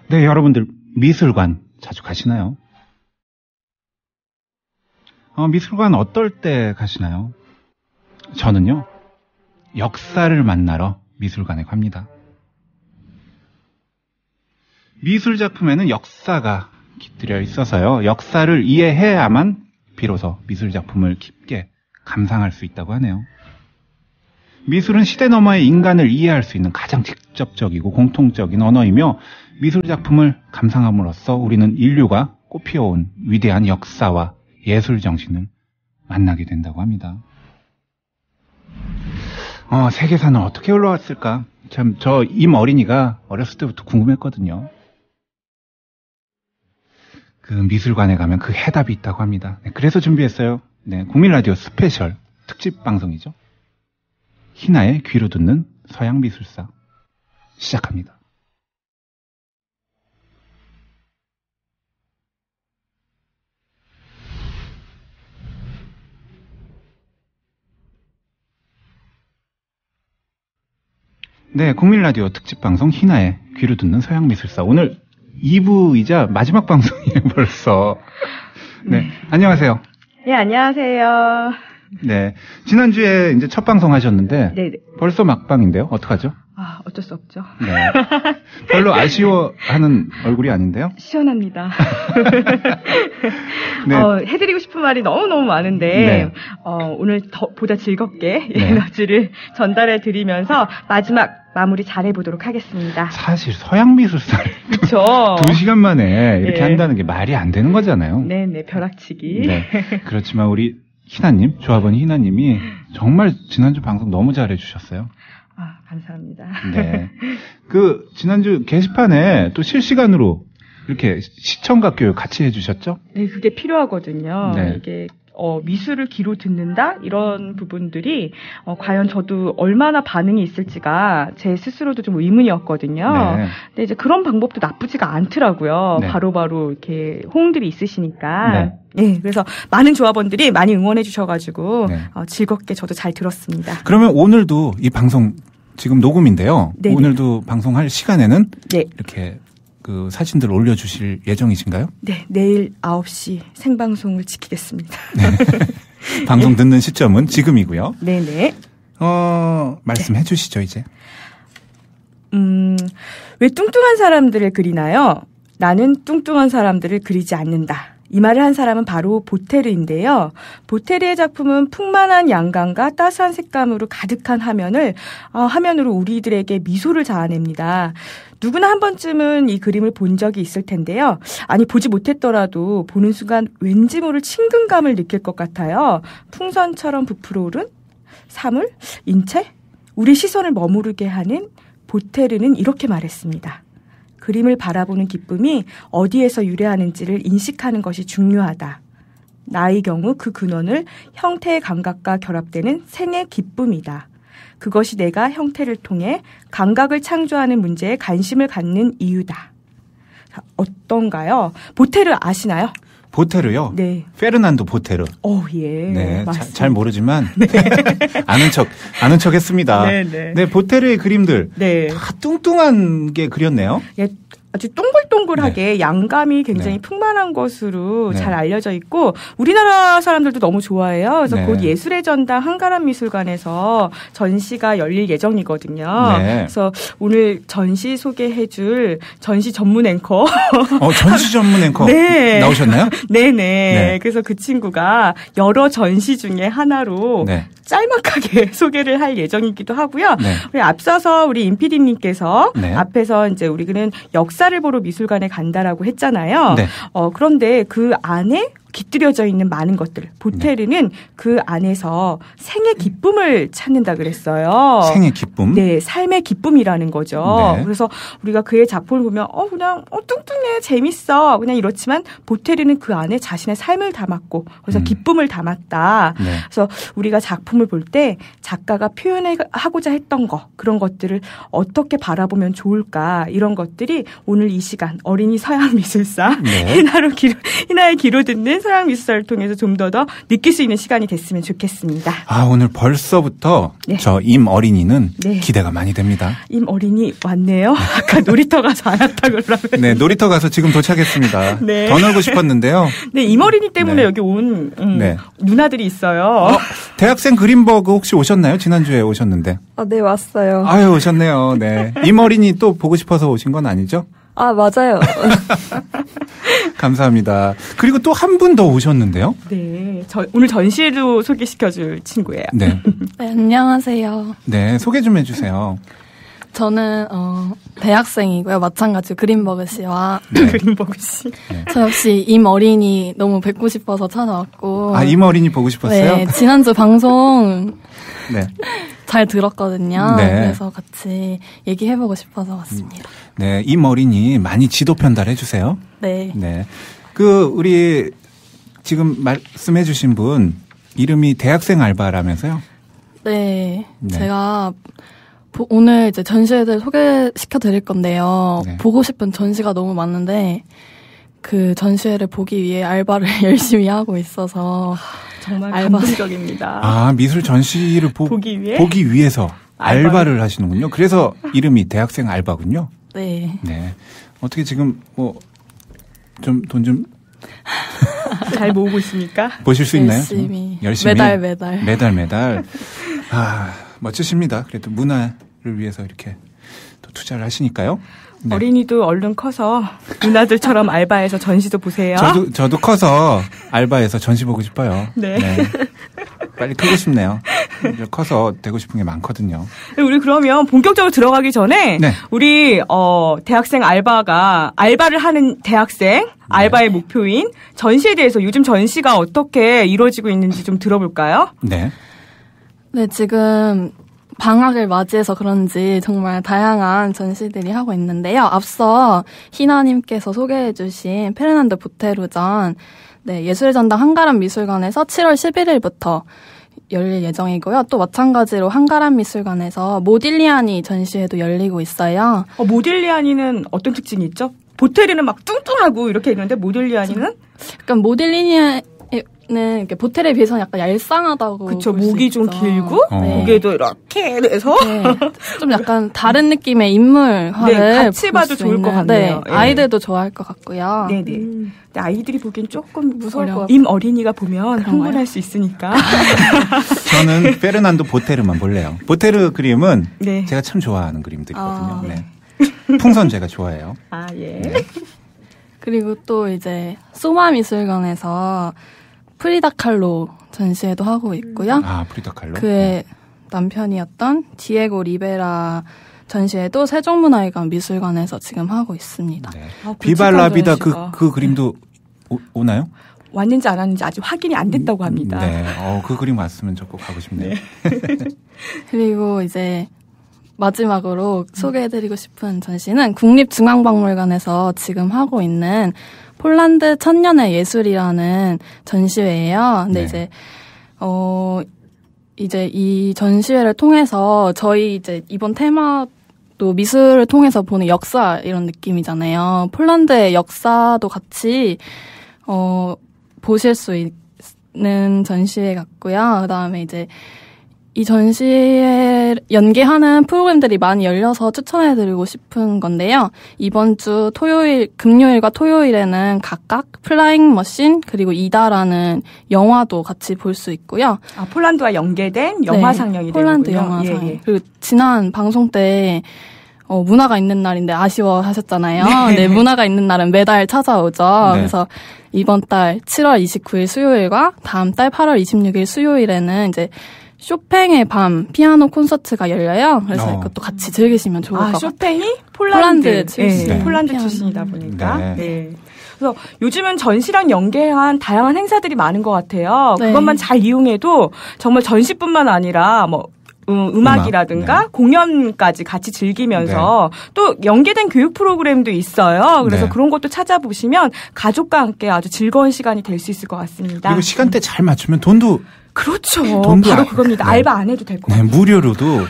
네, 여러분들 미술관 자주 가시나요? 미술관 어떨 때 가시나요? 저는요, 역사를 만나러 미술관에 갑니다. 미술 작품에는 역사가 깃들여 있어서요, 역사를 이해해야만 비로소 미술 작품을 깊게 감상할 수 있다고 하네요. 미술은 시대 너머의 인간을 이해할 수 있는 가장 직접적이고 공통적인 언어이며 미술 작품을 감상함으로써 우리는 인류가 꽃피워온 위대한 역사와 예술 정신을 만나게 된다고 합니다. 세계사는 어떻게 올라왔을까? 참, 저 임어린이가 어렸을 때부터 궁금했거든요. 그 미술관에 가면 그 해답이 있다고 합니다. 네, 그래서 준비했어요. 네, 국민라디오 스페셜 특집 방송이죠. 희나의 귀로 듣는 서양미술사 시작합니다. 네, 국민라디오 특집 방송 희나의 귀로 듣는 서양미술사. 오늘 2부이자 마지막 방송이에요, 벌써. 네, 안녕하세요. 네, 안녕하세요. 네, 지난주에 이제 첫 방송 하셨는데 네네. 벌써 막방인데요. 어떡하죠? 어쩔 수 없죠. 네, 별로 아쉬워하는 얼굴이 아닌데요. 시원합니다. 네. 해드리고 싶은 말이 너무너무 많은데 네. 오늘 보다 즐겁게 에너지를 전달해드리면서 마무리 잘해보도록 하겠습니다. 사실 서양미술사를 그쵸. 2시간 만에 이렇게 한다는 게 말이 안 되는 거잖아요. 네네, 벼락치기. 네, 그렇지만 우리 희나님, 조합원 희나님이 정말 지난주 방송 너무 잘해주셨어요. 감사합니다. 네. 지난주 게시판에 또 실시간으로 이렇게 시청각 교육 같이 해주셨죠? 네, 그게 필요하거든요. 네. 이게, 미술을 귀로 듣는다? 이런 부분들이, 과연 저도 얼마나 반응이 있을지가 제 스스로도 좀 의문이었거든요. 네. 근데 이제 그런 방법도 나쁘지가 않더라고요. 네. 바로바로 이렇게 호응들이 있으시니까. 네. 네, 그래서 많은 조합원들이 많이 응원해 주셔가지고, 네. 즐겁게 저도 잘 들었습니다. 그러면 오늘도 이 방송 지금 녹음인데요. 네네. 오늘도 방송할 시간에는 네. 이렇게 그 사진들을 올려주실 예정이신가요? 네, 내일 9시 생방송을 지키겠습니다. 네. 방송 듣는 시점은 지금이고요. 네네. 말씀해 주시죠, 이제. 왜 뚱뚱한 사람들을 그리나요? 나는 뚱뚱한 사람들을 그리지 않는다. 이 말을 한 사람은 바로 보테르인데요. 보테르의 작품은 풍만한 양감과 따스한 색감으로 가득한 화면으로 우리들에게 미소를 자아냅니다. 누구나 한 번쯤은 이 그림을 본 적이 있을 텐데요. 아니, 보지 못했더라도 보는 순간 왠지 모를 친근감을 느낄 것 같아요. 풍선처럼 부풀어 오른 사물, 인체, 우리 시선을 머무르게 하는 보테르는 이렇게 말했습니다. 그림을 바라보는 기쁨이 어디에서 유래하는지를 인식하는 것이 중요하다. 나의 경우 그 근원을 형태의 감각과 결합되는 생의 기쁨이다. 그것이 내가 형태를 통해 감각을 창조하는 문제에 관심을 갖는 이유다. 어떤가요? 보테르 아시나요? 보테르요? 네. 페르난도 보테르. 예. 네. 잘 모르지만. 네. 아는 척 했습니다. 네. 네, 보테르의 그림들. 네. 다 뚱뚱한 게 그렸네요. 예. 아주 동글동글하게 양감이 굉장히 풍만한 것으로 잘 알려져 있고 우리나라 사람들도 너무 좋아해요. 그래서 곧 예술의 전당 한가람 미술관에서 전시가 열릴 예정이거든요. 그래서 오늘 전시 소개해줄 전시 전문 앵커. 전시 전문 앵커 네. 나오셨나요? 네네. 그래서 그 친구가 여러 전시 중에 하나로 짤막하게 소개를 할 예정이기도 하고요. 우리 앞서서 우리 임 PD님께서 앞에서 이제 우리는 역사를 보러 미술관에 간다라고 했잖아요. 그런데 그 안에 깃들여져 있는 많은 것들. 보테르는 그 안에서 생의 기쁨을 찾는다 그랬어요. 생의 기쁨? 네, 삶의 기쁨이라는 거죠. 그래서 우리가 그의 작품을 보면 그냥 뚱뚱해, 재밌어. 그냥 이렇지만 보테르는 그 안에 자신의 삶을 담았고 그래서 기쁨을 담았다. 그래서 우리가 작품을 볼 때 작가가 표현하고자 했던 거, 그런 것들을 어떻게 바라보면 좋을까, 이런 것들이 오늘 이 시간 어린이 서양미술사 희나의 귀로 듣는 청소년 미술사를 통해서 좀 더 느낄 수 있는 시간이 됐으면 좋겠습니다. 오늘 벌써부터 네. 저 임 어린이는 네. 기대가 많이 됩니다. 임 어린이 왔네요. 아까 놀이터 가서 안 왔다 그러면. 네, 놀이터 가서 지금 도착했습니다. 네. 더 놀고 싶었는데요. 네, 임 어린이 때문에 네. 여기 온 네. 누나들이 있어요. 대학생 그린버그 혹시 오셨나요? 지난주에 오셨는데. 네, 왔어요. 아유, 오셨네요. 네. 임 어린이 또 보고 싶어서 오신 건 아니죠? 맞아요. 감사합니다. 그리고 또 한 분 더 오셨는데요. 네, 오늘 전시회도 소개시켜줄 친구예요. 네. 네, 안녕하세요. 네, 소개 좀 해주세요. 저는 대학생이고요. 마찬가지로 그린버그 씨와 네. 그린버그 씨. 저 역시 임 어린이 너무 뵙고 싶어서 찾아왔고. 임 어린이 보고 싶었어요? 네, 지난주 방송 네. 잘 들었거든요. 네. 그래서 같이 얘기해보고 싶어서 왔습니다. 네, 임 어린이 많이 지도 편달해 주세요. 네. 네. 우리 지금 말씀해 주신 분 이름이 대학생 알바라면서요? 네. 네. 제가 오늘 이제 전시회를 소개시켜 드릴 건데요. 네. 보고 싶은 전시가 너무 많은데 그 전시회를 보기 위해 알바를 열심히 하고 있어서 정말 알바. 감동적입니다. 미술 전시를 보기 위해서 알바를 하시는군요. 그래서 이름이 대학생 알바군요. 네. 네. 어떻게 지금 좀 돈 좀 잘 모으고 있습니까? 보실 수 있나요? 열심히. 매달. 멋지십니다. 그래도 문화를 위해서 이렇게 또 투자를 하시니까요. 네. 어린이도 얼른 커서 누나들처럼 알바해서 전시도 보세요. 저도 커서 알바해서 전시 보고 싶어요. 네. 빨리 크고 싶네요. 커서 되고 싶은 게 많거든요. 우리 그러면 본격적으로 들어가기 전에 네. 우리 대학생 알바를 하는 대학생 알바의 목표인 전시에 대해서 요즘 전시가 어떻게 이루어지고 있는지 좀 들어볼까요? 네. 네, 지금 방학을 맞이해서 그런지 정말 다양한 전시들이 하고 있는데요. 앞서 희나님께서 소개해 주신 페르난도 보테루전 예술의 전당 한가람 미술관에서 7월 11일부터 열릴 예정이고요. 또 마찬가지로 한가람 미술관에서 모딜리아니 전시회도 열리고 있어요. 모딜리아니는 어떤 특징이 있죠? 보테르는 막 뚱뚱하고 이렇게 있는데 모딜리아니는? 약간 모딜리아니는 이렇게 보텔에 비해서는 약간 얄쌍하다고. 그쵸, 볼 수 목이 있죠. 좀 길고, 네. 목에도 이렇게 해서. 네. 좀 약간 다른 느낌의 인물화를. 네, 같이 봐도 좋을 것 같네요. 네, 아이들도 좋아할 것 같고요. 네네. 근데 아이들이 보기엔 조금 무서울 것 같아요. 임 어린이가 보면 그런가요? 흥분할 수 있으니까. 저는 페르난도 보테르만 볼래요. 보테르 그림은 네. 제가 참 좋아하는 그림들이거든요. 네. 풍선 제가 좋아해요. 예. 네. 그리고 또 이제 소마 미술관에서 프리다 칼로 전시회도 하고 있고요. 프리다 칼로. 그의 남편이었던 디에고 리베라 전시회도 세종문화회관 미술관에서 지금 하고 있습니다. 네. 굵직한 비발라비다 전시가. 그 그림도 오나요? 왔는지 안 왔는지 아직 확인이 안 됐다고 합니다. 네. 그 그림 왔으면 저 꼭 가고 싶네요. 그리고 이제 마지막으로 소개해드리고 싶은 전시는 국립중앙박물관에서 지금 하고 있는 폴란드 천년의 예술이라는 전시회예요. 근데 네. 이제 이 전시회를 통해서 저희 이제 이번 테마도 미술을 통해서 보는 역사 이런 느낌이잖아요. 폴란드의 역사도 같이 보실 수 있는 전시회 같고요. 그다음에 이제 이 전시에 연계하는 프로그램들이 많이 열려서 추천해드리고 싶은 건데요. 이번 주 금요일과 토요일에는 각각 플라잉 머신 그리고 이다라는 영화도 같이 볼 수 있고요. 폴란드와 연계된 영화 상영이 폴란드 되는군요. 영화 상영. 예. 그리고 지난 방송 때 문화가 있는 날인데 아쉬워하셨잖아요. 네, 문화가 있는 날은 매달 찾아오죠. 네. 그래서 이번 달 7월 29일 수요일과 다음 달 8월 26일 수요일에는 이제 쇼팽의 밤 피아노 콘서트가 열려요. 그래서 이것도 같이 즐기시면 좋을 것 같아요. 쇼팽이 폴란드 출신, 네. 폴란드 피아노. 출신이다 보니까. 네. 네. 그래서 요즘은 전시랑 연계한 다양한 행사들이 많은 것 같아요. 네. 그것만 잘 이용해도 정말 전시뿐만 아니라 음악이라든가 네. 공연까지 같이 즐기면서 또 연계된 교육 프로그램도 있어요. 그래서 네. 그런 것도 찾아보시면 가족과 함께 아주 즐거운 시간이 될 수 있을 것 같습니다. 그리고 시간대 잘 맞추면 돈도 그렇죠. 돈도 바로 그겁니다. 네. 알바 안 해도 될 것 같아요. 무료로도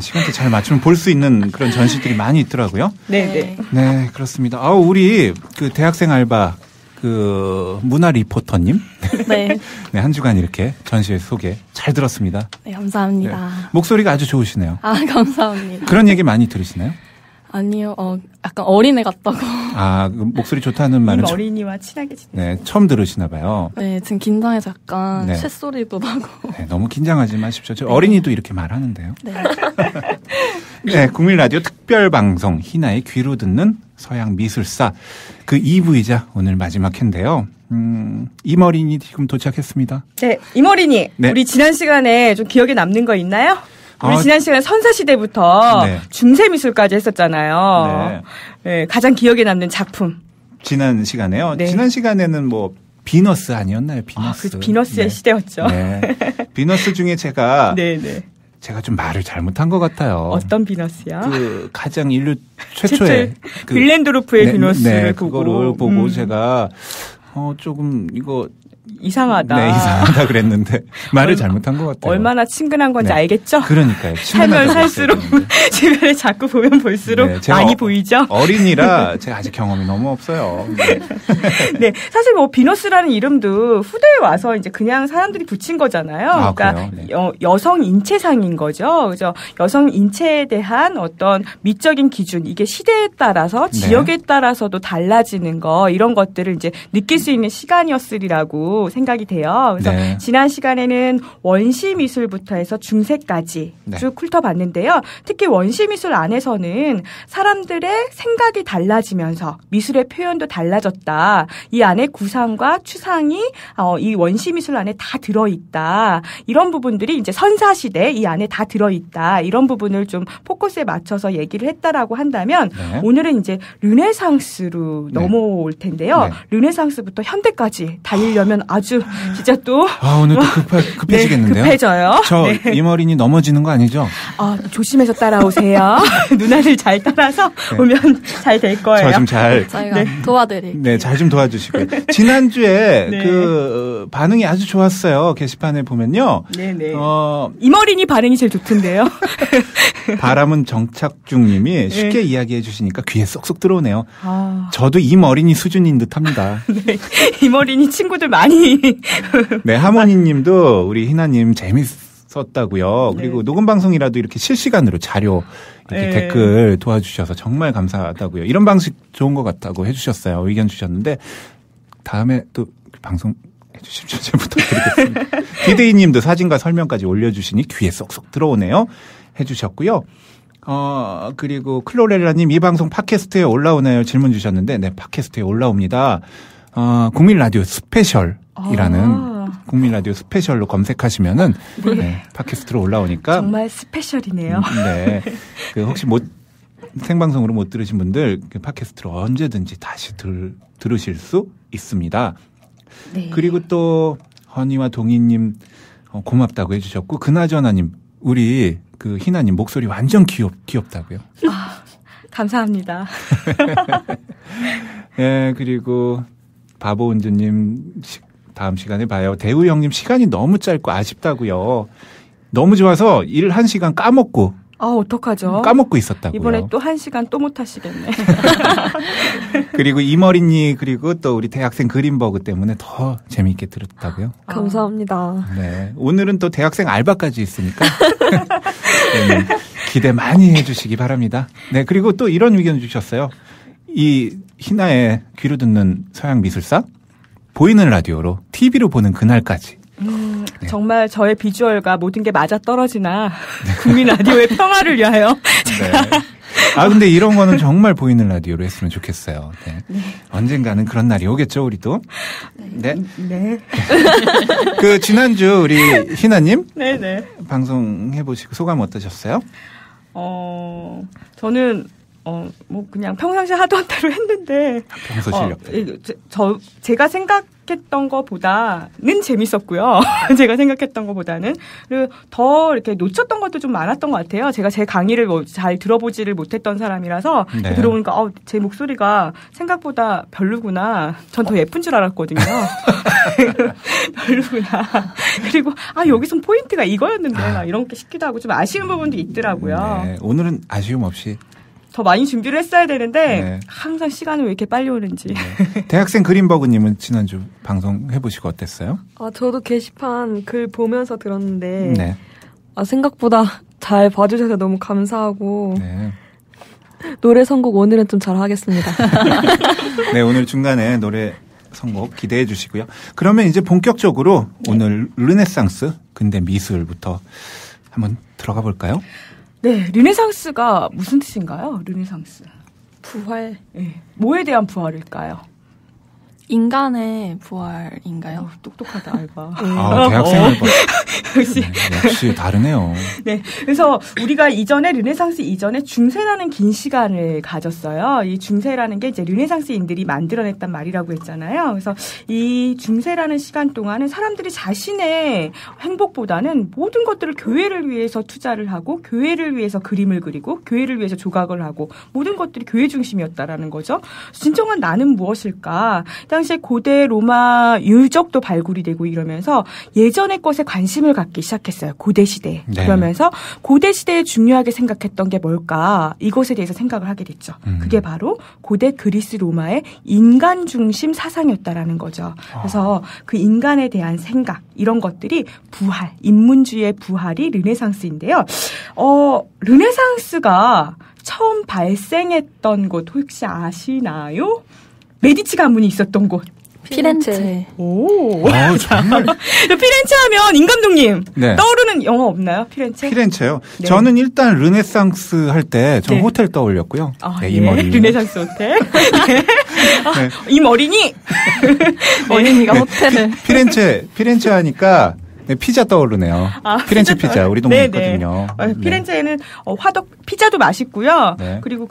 시간대 잘 맞추면 볼 수 있는 그런 전시들이 많이 있더라고요. 네. 네, 그렇습니다. 우리 그 대학생 알바 그 문화 리포터님. 네. 네, 한 주간 이렇게 전시회 소개 잘 들었습니다. 네, 감사합니다. 네, 목소리가 아주 좋으시네요. 아, 감사합니다. 그런 얘기 많이 들으시나요? 아니요, 약간 어린애 같다고. 아, 목소리 좋다는 말은 어린이와 친하게 지내요. 네, 처음 들으시나 봐요. 네, 지금 긴장해서 약간 네. 쇳소리도 나고. 네, 너무 긴장하지 마십시오. 저 어린이도 이렇게 말하는데요. 네. 네, 국민 라디오 특별 방송 희나의 귀로 듣는 서양 미술사 그 2부이자 오늘 마지막 회인데요. 이머린이 지금 도착했습니다. 네, 이머린이. 네. 우리 지난 시간에 좀 기억에 남는 거 있나요? 우리 지난 시간에 선사시대부터 네. 중세미술까지 했었잖아요. 네. 네, 가장 기억에 남는 작품. 지난 시간에요. 네. 지난 시간에는 뭐 비너스 아니었나요? 비너스. 그 비너스의 네. 시대였죠. 네. 비너스 중에 제가 네. 제가 좀 말을 잘못한 것 같아요. 어떤 비너스요? 그 가장 인류 최초의 그 빌렌도르프의 비너스를 그거를 보고 제가 조금 이거 이상하다. 네, 이상하다 그랬는데 말을 잘못한 것 같아요. 얼마나 친근한 건지 네. 알겠죠? 그러니까요. 살면 살수록 주변에 자꾸 보면 볼수록 네, 제가 많이 보이죠? 어린이라 제가 아직 경험이 너무 없어요. 네. 네, 사실 뭐 비너스라는 이름도 후대에 와서 이제 그냥 사람들이 붙인 거잖아요. 아, 그러니까 네. 여성 인체상인 거죠. 그죠? 여성 인체에 대한 어떤 미적인 기준, 이게 시대에 따라서 네. 지역에 따라서도 달라지는 거, 이런 것들을 이제 느낄 수 있는 시간이었으리라고 생각이 돼요. 그래서 네. 지난 시간에는 원시 미술부터 해서 중세까지 네. 쭉 훑어봤는데요. 특히 원시 미술 안에서는 사람들의 생각이 달라지면서 미술의 표현도 달라졌다. 이 안에 구상과 추상이 이 원시 미술 안에 다 들어있다. 이런 부분들이 이제 선사시대 이 안에 다 들어있다. 이런 부분을 좀 포커스에 맞춰서 얘기를 했다라고 한다면 네. 오늘은 이제 르네상스로 네. 넘어올 텐데요. 네. 르네상스부터 현대까지 달리려면 아주 진짜 또 오늘 또 급해지겠는데요. 네, 급해져요. 저 이머린이 넘어지는 거 아니죠? 조심해서 따라오세요. 누나를 잘 따라서 네. 오면 잘 될 거예요. 저 좀 잘 저희가 도와드릴게요. 네, 잘 좀 도와주시고요. 지난주에 네. 그 반응이 아주 좋았어요. 게시판에 보면요. 네네. 이머린이 반응이 제일 좋던데요. 바람은 정착중님이 쉽게 이야기해 주시니까 귀에 쏙쏙 들어오네요. 아, 저도 이머린이 수준인 듯합니다. 네. 이머린이 친구들 많이. 네, 하모니님도 우리 희나님 재밌었다고요. 네. 그리고 녹음 방송이라도 이렇게 실시간으로 자료 이렇게 네. 댓글 도와주셔서 정말 감사하다고요. 이런 방식 좋은 것 같다고 해주셨어요. 의견 주셨는데 다음에 또 방송 해주십시오. 잘 부탁드리겠습니다. 디데이님도 사진과 설명까지 올려주시니 귀에 쏙쏙 들어오네요. 해주셨고요. 그리고 클로렐라님 이 방송 팟캐스트에 올라오나요? 질문 주셨는데 네, 팟캐스트에 올라옵니다. 국민 라디오 스페셜이라는 국민 라디오 스페셜로 검색하시면은 네, 팟캐스트로 올라오니까 정말 스페셜이네요. 네. 그 혹시 생방송으로 못 들으신 분들 그 팟캐스트로 언제든지 다시 들으실 수 있습니다. 네. 그리고 또 허니와 동희님 고맙다고 해주셨고 그나저나님 우리 그 희나님 목소리 완전 귀엽다고요. 감사합니다. 네, 그리고 바보운주님 다음 시간에 봐요. 대우 형님 시간이 너무 짧고 아쉽다고요. 너무 좋아서 일 1시간 까먹고 있었다고요. 이번에 또 1시간 또 못 하시겠네. 그리고 이머리니 그리고 또 우리 대학생 그린버그 때문에 더 재미있게 들었다고요. 감사합니다. 네, 오늘은 또 대학생 알바까지 있으니까 네, 기대 많이 해주시기 바랍니다. 네, 그리고 또 이런 의견 주셨어요. 이 희나의 귀로 듣는 서양 미술사 보이는 라디오로 TV로 보는 그날까지. 네. 정말 저의 비주얼과 모든 게 맞아 떨어지나 국민 라디오의 평화를 위하여. 네. 근데 이런 거는 정말 보이는 라디오로 했으면 좋겠어요. 네. 네. 언젠가는 그런 날이 오겠죠, 우리도. 네. 네. 그 지난주 우리 희나님. 네네. 방송 해보시고 소감 어떠셨어요? 저는 그냥 평상시에 하던 대로 했는데. 평소 실력대로. 제가 생각했던 것보다는 재밌었고요. 제가 생각했던 것보다는. 그리고 더 이렇게 놓쳤던 것도 좀 많았던 것 같아요. 제가 제 강의를 잘 들어보지를 못했던 사람이라서. 네. 들어보니까, 제 목소리가 생각보다 별로구나. 전 더 예쁜 줄 알았거든요. 별로구나. 그리고, 여기선 포인트가 이거였는데, 막 이런 게 싶기도 하고 좀 아쉬운 부분도 있더라고요. 네. 오늘은 아쉬움 없이 더 많이 준비를 했어야 되는데 네. 항상 시간은 왜 이렇게 빨리 오는지. 네. 대학생 그린버그님은 지난주 방송 해보시고 어땠어요? 저도 게시판 글 보면서 들었는데 네. 생각보다 잘 봐주셔서 너무 감사하고 네. 노래 선곡 오늘은 좀 잘하겠습니다. 네, 오늘 중간에 노래 선곡 기대해 주시고요. 그러면 이제 본격적으로 오늘 르네상스 근대 미술부터 한번 들어가 볼까요? 네, 르네상스가 무슨 뜻인가요? 르네상스. 부활. 네. 뭐에 대한 부활일까요? 인간의 부활인가요? 똑똑하다, 알바. 대학생 알바. 역시. 네, 역시 다르네요. 네. 그래서 우리가 이전에 르네상스 이전에 중세라는 긴 시간을 가졌어요. 이 중세라는 게 이제 르네상스인들이 만들어냈단 말이라고 했잖아요. 그래서 이 중세라는 시간 동안은 사람들이 자신의 행복보다는 모든 것들을 교회를 위해서 투자를 하고 교회를 위해서 그림을 그리고 교회를 위해서 조각을 하고 모든 것들이 교회 중심이었다라는 거죠. 진정한 나는 무엇일까? 당시에 고대 로마 유적도 발굴이 되고 이러면서 예전의 것에 관심을 갖기 시작했어요. 고대 시대에. 네. 그러면서 고대 시대에 중요하게 생각했던 게 뭘까? 이것에 대해서 생각을 하게 됐죠. 그게 바로 고대 그리스 로마의 인간 중심 사상이었다라는 거죠. 그래서 그 인간에 대한 생각 이런 것들이 부활, 인문주의의 부활이 르네상스인데요. 르네상스가 처음 발생했던 곳 혹시 아시나요? 메디치 가문이 있었던 곳. 피렌체. 오. 정말. 피렌체 하면 임 감독님 네. 떠오르는 영화 없나요? 피렌체? 피렌체요. 네. 저는 일단 르네상스 할 때 전 네. 호텔 떠올렸고요. 네, 이 머리. 르네상스 호텔. 네. 이 머리니. 어린이가 호텔을. 피렌체 하니까 네, 피자 떠오르네요. 피렌체 피자. 우리 동네 있거든요. 피렌체에는 화덕 피자도 맛있고요. 네. 그리고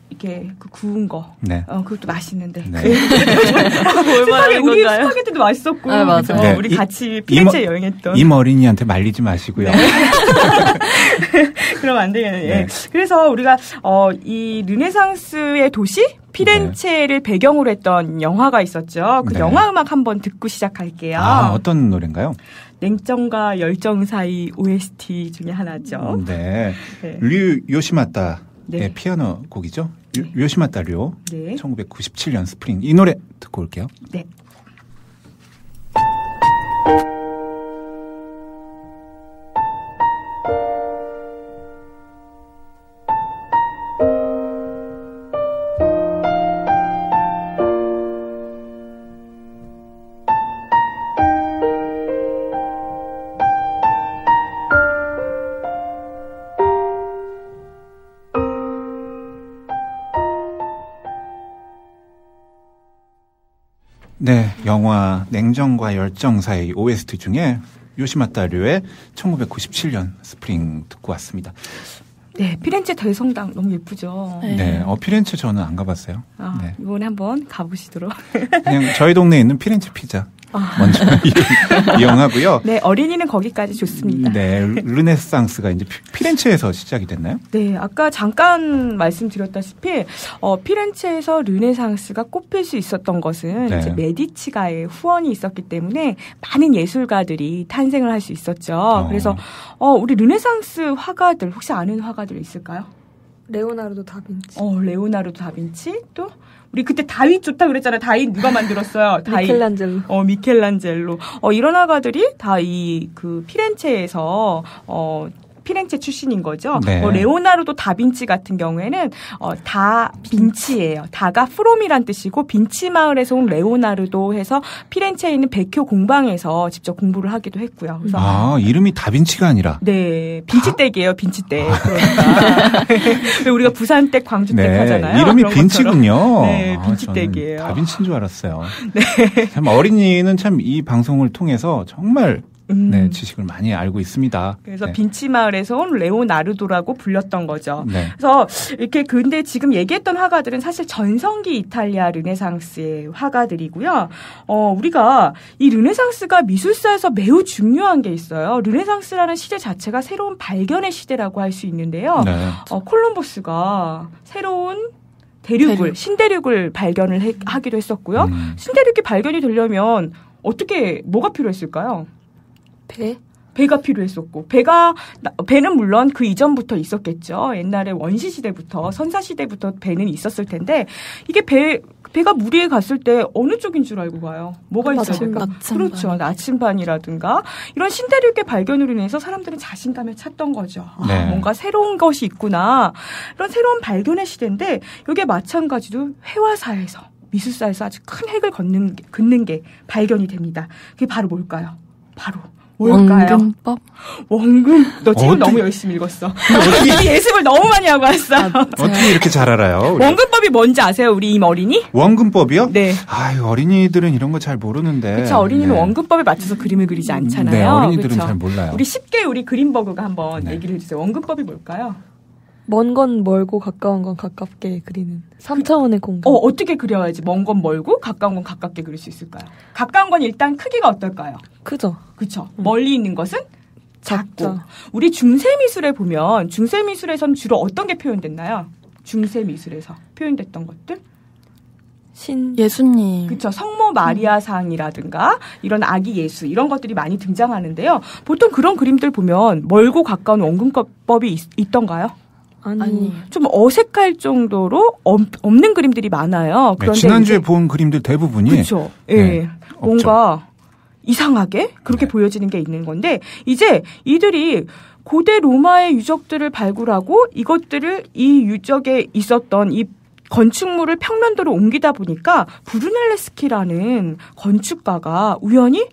이렇게 구운 거. 네. 그것도 맛있는데. 네. 우리 스파게티도 맛있었고. 아, 맞아. 네. 우리 같이 피렌체 여행했던. 이 어린이한테 말리지 마시고요. 네. 그러면 안 되겠네요. 네. 그래서 우리가 이 르네상스의 도시 피렌체를 배경으로 했던 영화가 있었죠. 그 네. 영화 음악 한번 듣고 시작할게요. 어떤 노래인가요? 냉정과 열정 사이 OST 중에 하나죠. 네. 네. 류 요시마타의 네. 피아노 곡이죠. 요시마타 류. 네. 1997년 스프링. 이 노래 듣고 올게요. 네. 네, 영화 냉정과 열정 사이 OST 중에 요시마타류의 1997년 스프링 듣고 왔습니다. 네, 피렌체 대성당 너무 예쁘죠. 네, 피렌체 저는 안 가봤어요. 네. 이번에 한번 가보시도록. 그냥 저희 동네에 있는 피렌체 피자 먼저 이용하고요. 네, 어린이는 거기까지 좋습니다. 네, 르네상스가 이제 피렌체에서 시작이 됐나요? 네, 아까 잠깐 말씀드렸다시피 피렌체에서 르네상스가 꼽힐 수 있었던 것은 네. 이제 메디치가의 후원이 있었기 때문에 많은 예술가들이 탄생을 할 수 있었죠. 그래서 우리 르네상스 화가들 혹시 아는 화가들 있을까요? 레오나르도 다빈치. 레오나르도 다빈치 또 우리 그때 다윗 좋다 그랬잖아요. 다윗 누가 만들었어요? 다윗. 미켈란젤로. 미켈란젤로. 이런 화가들이 다 그 피렌체에서 피렌체 출신인 거죠. 네. 레오나르도 다빈치 같은 경우에는 다빈치예요. 다가 프롬이란 뜻이고 빈치 마을에서 온 레오나르도 해서 피렌체에 있는 백효 공방에서 직접 공부를 하기도 했고요. 그래서 이름이 다빈치가 아니라. 네, 빈치댁이에요. 빈치댁. 그러니까 우리가 부산댁, 광주댁 네, 하잖아요. 이름이 빈치군요. 네, 빈치댁이에요. 다빈치인 줄 알았어요. 네. 참 어린이는 참 이 방송을 통해서 정말 네, 지식을 많이 알고 있습니다. 그래서 네. 빈치 마을에서 온 레오나르도라고 불렸던 거죠. 네. 그래서 이렇게 근데 지금 얘기했던 화가들은 사실 전성기 이탈리아 르네상스의 화가들이고요. 우리가 이 르네상스가 미술사에서 매우 중요한 게 있어요. 르네상스라는 시대 자체가 새로운 발견의 시대라고 할 수 있는데요. 네. 콜럼버스가 새로운 신대륙을 발견을 하기도 했었고요. 음. 신대륙이 발견이 되려면 뭐가 필요했을까요? 배? 배가 필요했었고 배는 물론 그 이전부터 있었겠죠. 옛날에 원시 시대부터 선사 시대부터 배는 있었을 텐데 이게 배가 무리에 갔을 때 어느 쪽인 줄 알고 가요? 뭐가 있어야 될까? 그렇죠. 나침반이라든가 이런 신대륙의 발견으로 인해서 사람들은 자신감을 찾던 거죠. 네. 뭔가 새로운 것이 있구나. 이런 새로운 발견의 시대인데 이게 마찬가지로 회화사에서 미술사에서 아주 큰 획을 긋는 게 발견이 됩니다. 그게 바로 뭘까요? 바로 뭘까요? 원근법? 원근. 너 책을 너무 열심히 읽었어. 우리 예습을 너무 많이 하고 왔어. 어떻게 이렇게 잘 알아요? 우리? 원근법이 뭔지 아세요? 우리 임 어린이? 원근법이요? 네. 아유, 어린이들은 이런 거 잘 모르는데. 그렇죠. 어린이는 네. 원근법에 맞춰서 그림을 그리지 않잖아요. 네, 어린이들은 그쵸? 잘 몰라요. 우리 쉽게 우리 그림버그가 한번 네. 얘기를 해주세요. 원근법이 뭘까요? 먼 건 멀고 가까운 건 가깝게 그리는 3차원의 공간. 어떻게 그려야지 먼 건 멀고 가까운 건 가깝게 그릴 수 있을까요? 가까운 건 일단 크기가 어떨까요? 크죠. 그렇죠. 멀리 있는 것은 작고. 작죠. 우리 중세미술에 보면 중세미술에선 주로 어떤 게 표현됐나요? 중세미술에서 표현됐던 것들? 예수님. 그렇죠. 성모 마리아상이라든가 이런 아기 예수 이런 것들이 많이 등장하는데요. 보통 그런 그림들 보면 멀고 가까운 원근법이 있던가요? 아니. 좀 어색할 정도로 없는 그림들이 많아요. 네, 지난주에 본 그림들 대부분이 그렇죠. 예. 네, 뭔가 이상하게 그렇게 네. 보여지는 게 있는 건데 이제 이들이 고대 로마의 유적들을 발굴하고 이것들을 이 유적에 있었던 이 건축물을 평면도로 옮기다 보니까 브루넬레스키라는 건축가가 우연히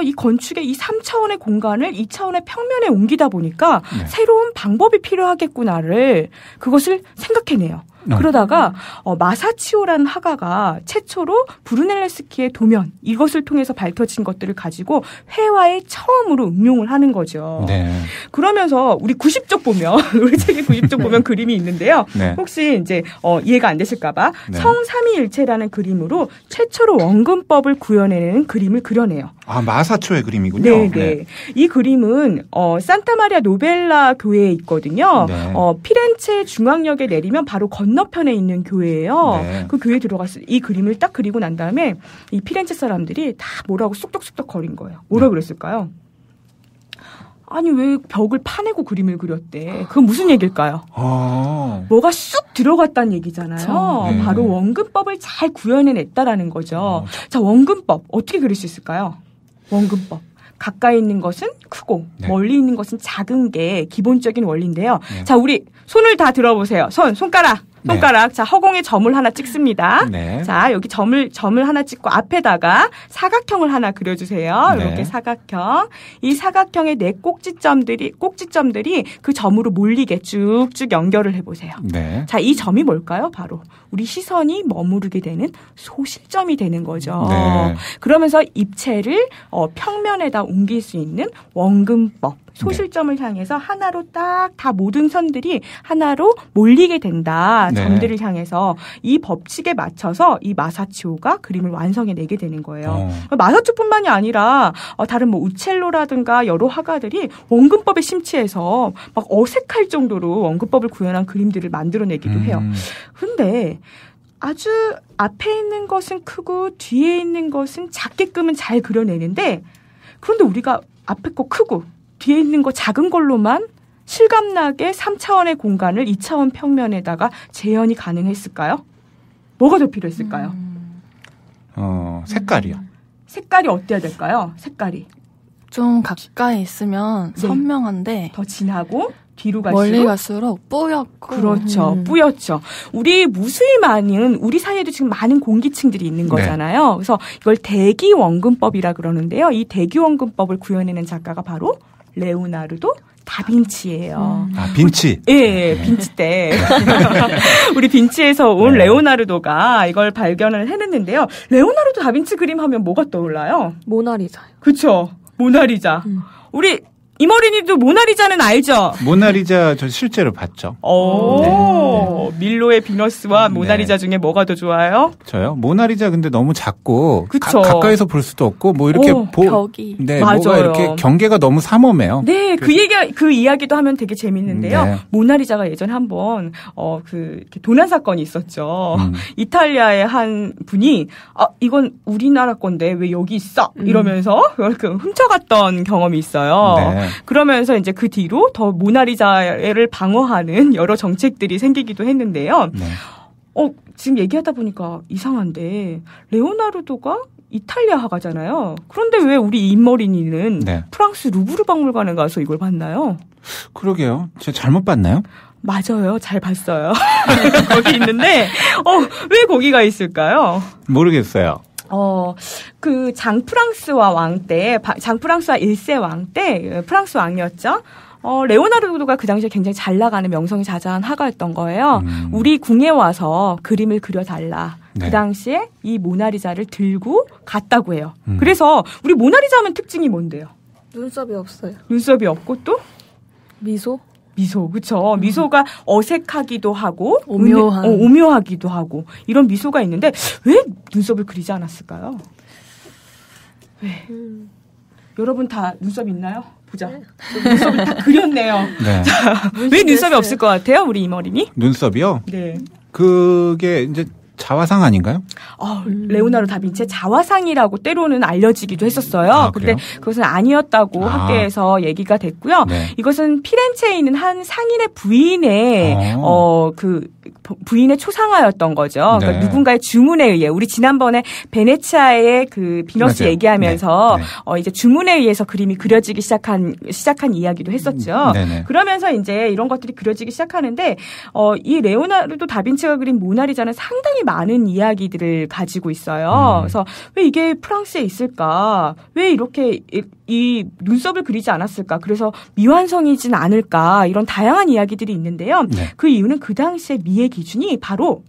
이 건축의 이 3차원의 공간을 2차원의 평면에 옮기다 보니까 네. 새로운 방법이 필요하겠구나를 그것을 생각해내요. 그러다가 마사치오라는 화가가 최초로 브루넬레스키의 도면 이것을 통해서 밝혀진 것들을 가지고 회화에 처음으로 응용을 하는 거죠. 네. 그러면서 우리 90쪽 보면 우리 책에 90쪽 보면 그림이 있는데요. 네. 혹시 이제 이해가 안 되실까봐 네. 성삼위일체라는 그림으로 최초로 원근법을 구현해내는 그림을 그려내요. 아, 마사초의 그림이군요. 네, 네. 이 그림은 산타마리아 노벨라 교회에 있거든요. 네. 피렌체 중앙역에 내리면 바로 건너편에 있는 교회예요. 네. 그 교회에 들어갔을 때 이 그림을 딱 그리고 난 다음에 이 피렌체 사람들이 다 뭐라고 쑥덕쑥덕 거린 거예요. 뭐라 그랬을까요? 아니 왜 벽을 파내고 그림을 그렸대? 그건 무슨 얘기일까요? 뭐가 쑥 들어갔다는 얘기잖아요. 네. 바로 원근법을 잘 구현해냈다라는 거죠. 자, 원근법 어떻게 그릴 수 있을까요? 원근법. 가까이 있는 것은 크고 네. 멀리 있는 것은 작은 게 기본적인 원리인데요. 네. 자, 우리 손을 다 들어보세요. 손가락. 네. 자, 허공에 점을 하나 찍습니다. 네. 자, 여기 점을 하나 찍고 앞에다가 사각형을 하나 그려주세요. 네. 이렇게 사각형. 이 사각형의 네 꼭지점들이 그 점으로 몰리게 쭉쭉 연결을 해보세요. 네. 자, 이 점이 뭘까요? 바로 우리 시선이 머무르게 되는 소실점이 되는 거죠. 네. 그러면서 입체를 평면에다 옮길 수 있는 원근법. 소실점을 향해서 하나로 딱 다 모든 선들이 하나로 몰리게 된다. 네. 점들을 향해서 이 법칙에 맞춰서 이 마사치오가 그림을 완성해내게 되는 거예요. 마사치오뿐만이 아니라 다른 뭐 우첼로라든가 여러 화가들이 원근법에 심취해서 막 어색할 정도로 원근법을 구현한 그림들을 만들어내기도 해요. 그런데 아주 앞에 있는 것은 크고 뒤에 있는 것은 작게끔은 잘 그려내는데 그런데 우리가 앞에 거 크고 뒤에 있는 거 작은 걸로만 실감나게 3차원의 공간을 2차원 평면에다가 재현이 가능했을까요? 뭐가 더 필요했을까요? 색깔이요. 색깔이 어때야 될까요? 색깔이. 좀 가까이 있으면 네. 선명한데 더 진하고 뒤로 갈수록 멀리 갈수록 뿌옇고 그렇죠. 뿌옇죠. 우리 무수히많은 우리 사이에도 지금 많은 공기층들이 있는 거잖아요. 그래서 이걸 대기 원근법이라 그러는데요. 이 대기 원근법을 구현해낸 작가가 바로 레오나르도 다빈치예요. 아, 빈치. 예, 빈치 때. 우리 빈치에서 온 네. 레오나르도가 이걸 발견을 해냈는데요. 레오나르도 다빈치 그림 하면 뭐가 떠올라요? 모나리자요. 그쵸. 모나리자. 우리 이머린이도 모나리자는 알죠? 모나리자 저 실제로 봤죠. 오, 밀로의 비너스와 모나리자 중에 뭐가 더 좋아요? 저요? 모나리자 근데 너무 작고 그쵸. 가까이서 볼 수도 없고 뭐 이렇게 벽이 네, 맞아요. 뭐가 이렇게 경계가 너무 삼엄해요. 네, 그 이야기도 하면 되게 재밌는데요. 네. 모나리자가 예전에 한번 이렇게 도난 사건이 있었죠. 이탈리아의 한 분이 이건 우리나라 건데 왜 여기 있어? 이러면서 이렇게 훔쳐갔던 경험이 있어요. 네. 그러면서 이제 그 뒤로 더 모나리자를 방어하는 여러 정책들이 생기기도 했는데요. 네. 지금 얘기하다 보니까 이상한데 레오나르도가 이탈리아 화가잖아요. 그런데 왜 우리 인머리니는 네. 프랑스 루브르 박물관에 가서 이걸 봤나요? 그러게요. 제가 잘못 봤나요? 맞아요. 잘 봤어요. 거기 있는데 왜 거기가 있을까요? 모르겠어요. 그 장프랑스와 1세 왕 때 프랑스 왕이었죠. 레오나르도가 그 당시에 굉장히 잘 나가는 명성이 자자한 화가였던 거예요. 우리 궁에 와서 그림을 그려달라. 네. 그 당시에 이 모나리자를 들고 갔다고 해요. 그래서 우리 모나리자 하면 특징이 뭔데요? 눈썹이 없어요. 눈썹이 없고 또? 미소? 미소, 그쵸. 미소가 어색하기도 하고, 오묘한. 오묘하기도 하고, 이런 미소가 있는데, 왜 눈썹을 그리지 않았을까요? 왜? 여러분 다 눈썹 있나요? 보자. 눈썹을 다 그렸네요. 네. 왜 눈썹이 없을 것 같아요, 우리 이머리니? 눈썹이요? 네. 그게 이제 자화상 아닌가요? 레오나르도 다빈치의 자화상이라고 때로는 알려지기도 했었어요. 근데 그것은 아니었다고 학계에서 얘기가 됐고요. 네. 이것은 피렌체에 있는 한 상인의 부인의 부인의 초상화였던 거죠. 네. 그러니까 누군가의 주문에 의해 우리 지난번에 베네치아의 그 비너스 맞아요. 얘기하면서 네. 이제 주문에 의해서 그림이 그려지기 시작한 이야기도 했었죠. 네네. 그러면서 이제 이런 것들이 그려지기 시작하는데 이 레오나르도 다빈치가 그린 모나리자는 상당히 많은 이야기들을 가지고 있어요. 그래서 왜 이게 프랑스에 있을까? 왜 이렇게 이 눈썹을 그리지 않았을까? 그래서 미완성이진 않을까? 이런 다양한 이야기들이 있는데요. 네. 그 이유는 그 당시에 미의 기준이 바로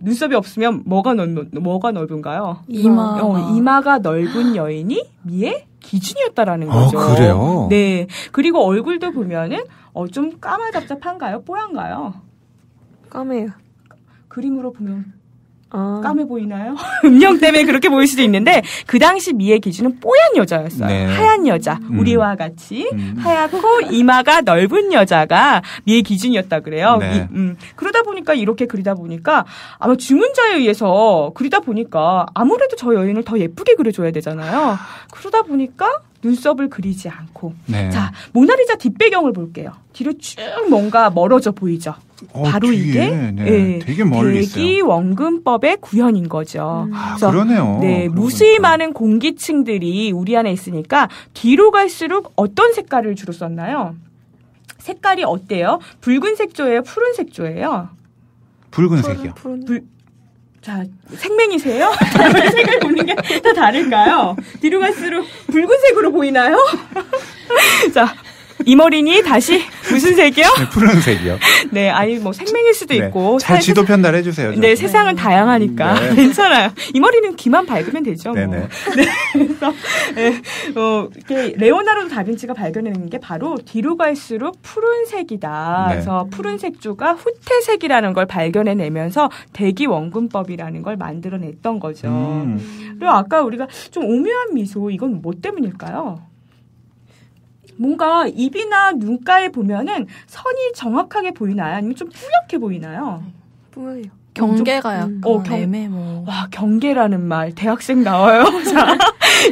눈썹이 없으면 뭐가 넓은가요? 이마가 넓은 여인이 미의 기준이었다라는 거죠. 그래요? 네. 그리고 얼굴도 보면은 좀 까마잡잡한가요? 뽀얀가요? 까매요. 그림으로 보면 까매 보이나요? 음영 때문에 그렇게 보일 수도 있는데 그 당시 미의 기준은 뽀얀 여자였어요. 네. 하얀 여자. 우리와 같이 하얗고 이마가 넓은 여자가 미의 기준이었다 그래요. 네. 그러다 보니까 이렇게 그리다 보니까 아마 주문자에 의해서 그리다 보니까 아무래도 저 여인을 더 예쁘게 그려줘야 되잖아요. 그러다 보니까 눈썹을 그리지 않고. 네. 자, 모나리자 뒷배경을 볼게요. 뒤로 쭉 뭔가 멀어져 보이죠. 바로 뒤에, 이게 되게 멀리 있어요. 대기원근법의 구현인 거죠. 그래서 그러네요. 네, 무수히 많은 공기층들이 우리 안에 있으니까 뒤로 갈수록 어떤 색깔을 주로 썼나요? 색깔이 어때요? 붉은색 조예요? 푸른색 조예요? 붉은색이요. 자, 생맹이세요? 색을 보는 게 다 다를까요? 뒤로 갈수록 붉은색으로 보이나요? 자, 이머리니 다시 무슨 색이요? 네, 푸른색이요. 네, 아니 뭐 생맹일 수도 네. 있고. 잘 지도 편달해 주세요. 네, 세상은 다양하니까 네. 괜찮아요. 이머리는 귀만 밝으면 되죠. 네네. 뭐. 네, 그래서 이렇게 레오나르도 다빈치가 발견해낸 게 바로 뒤로 갈수록 푸른색이다. 네. 그래서 푸른색조가 후퇴색이라는 걸 발견해내면서 대기원근법이라는 걸 만들어냈던 거죠. 그리고 아까 우리가 좀 오묘한 미소 이건 뭐 때문일까요? 뭔가 입이나 눈가에 보면은 선이 정확하게 보이나요? 아니면 좀 뿌옇게 보이나요? 뿌예요. 경계가 약간 애매모. 와, 경계라는 말 대학생 나와요. 자,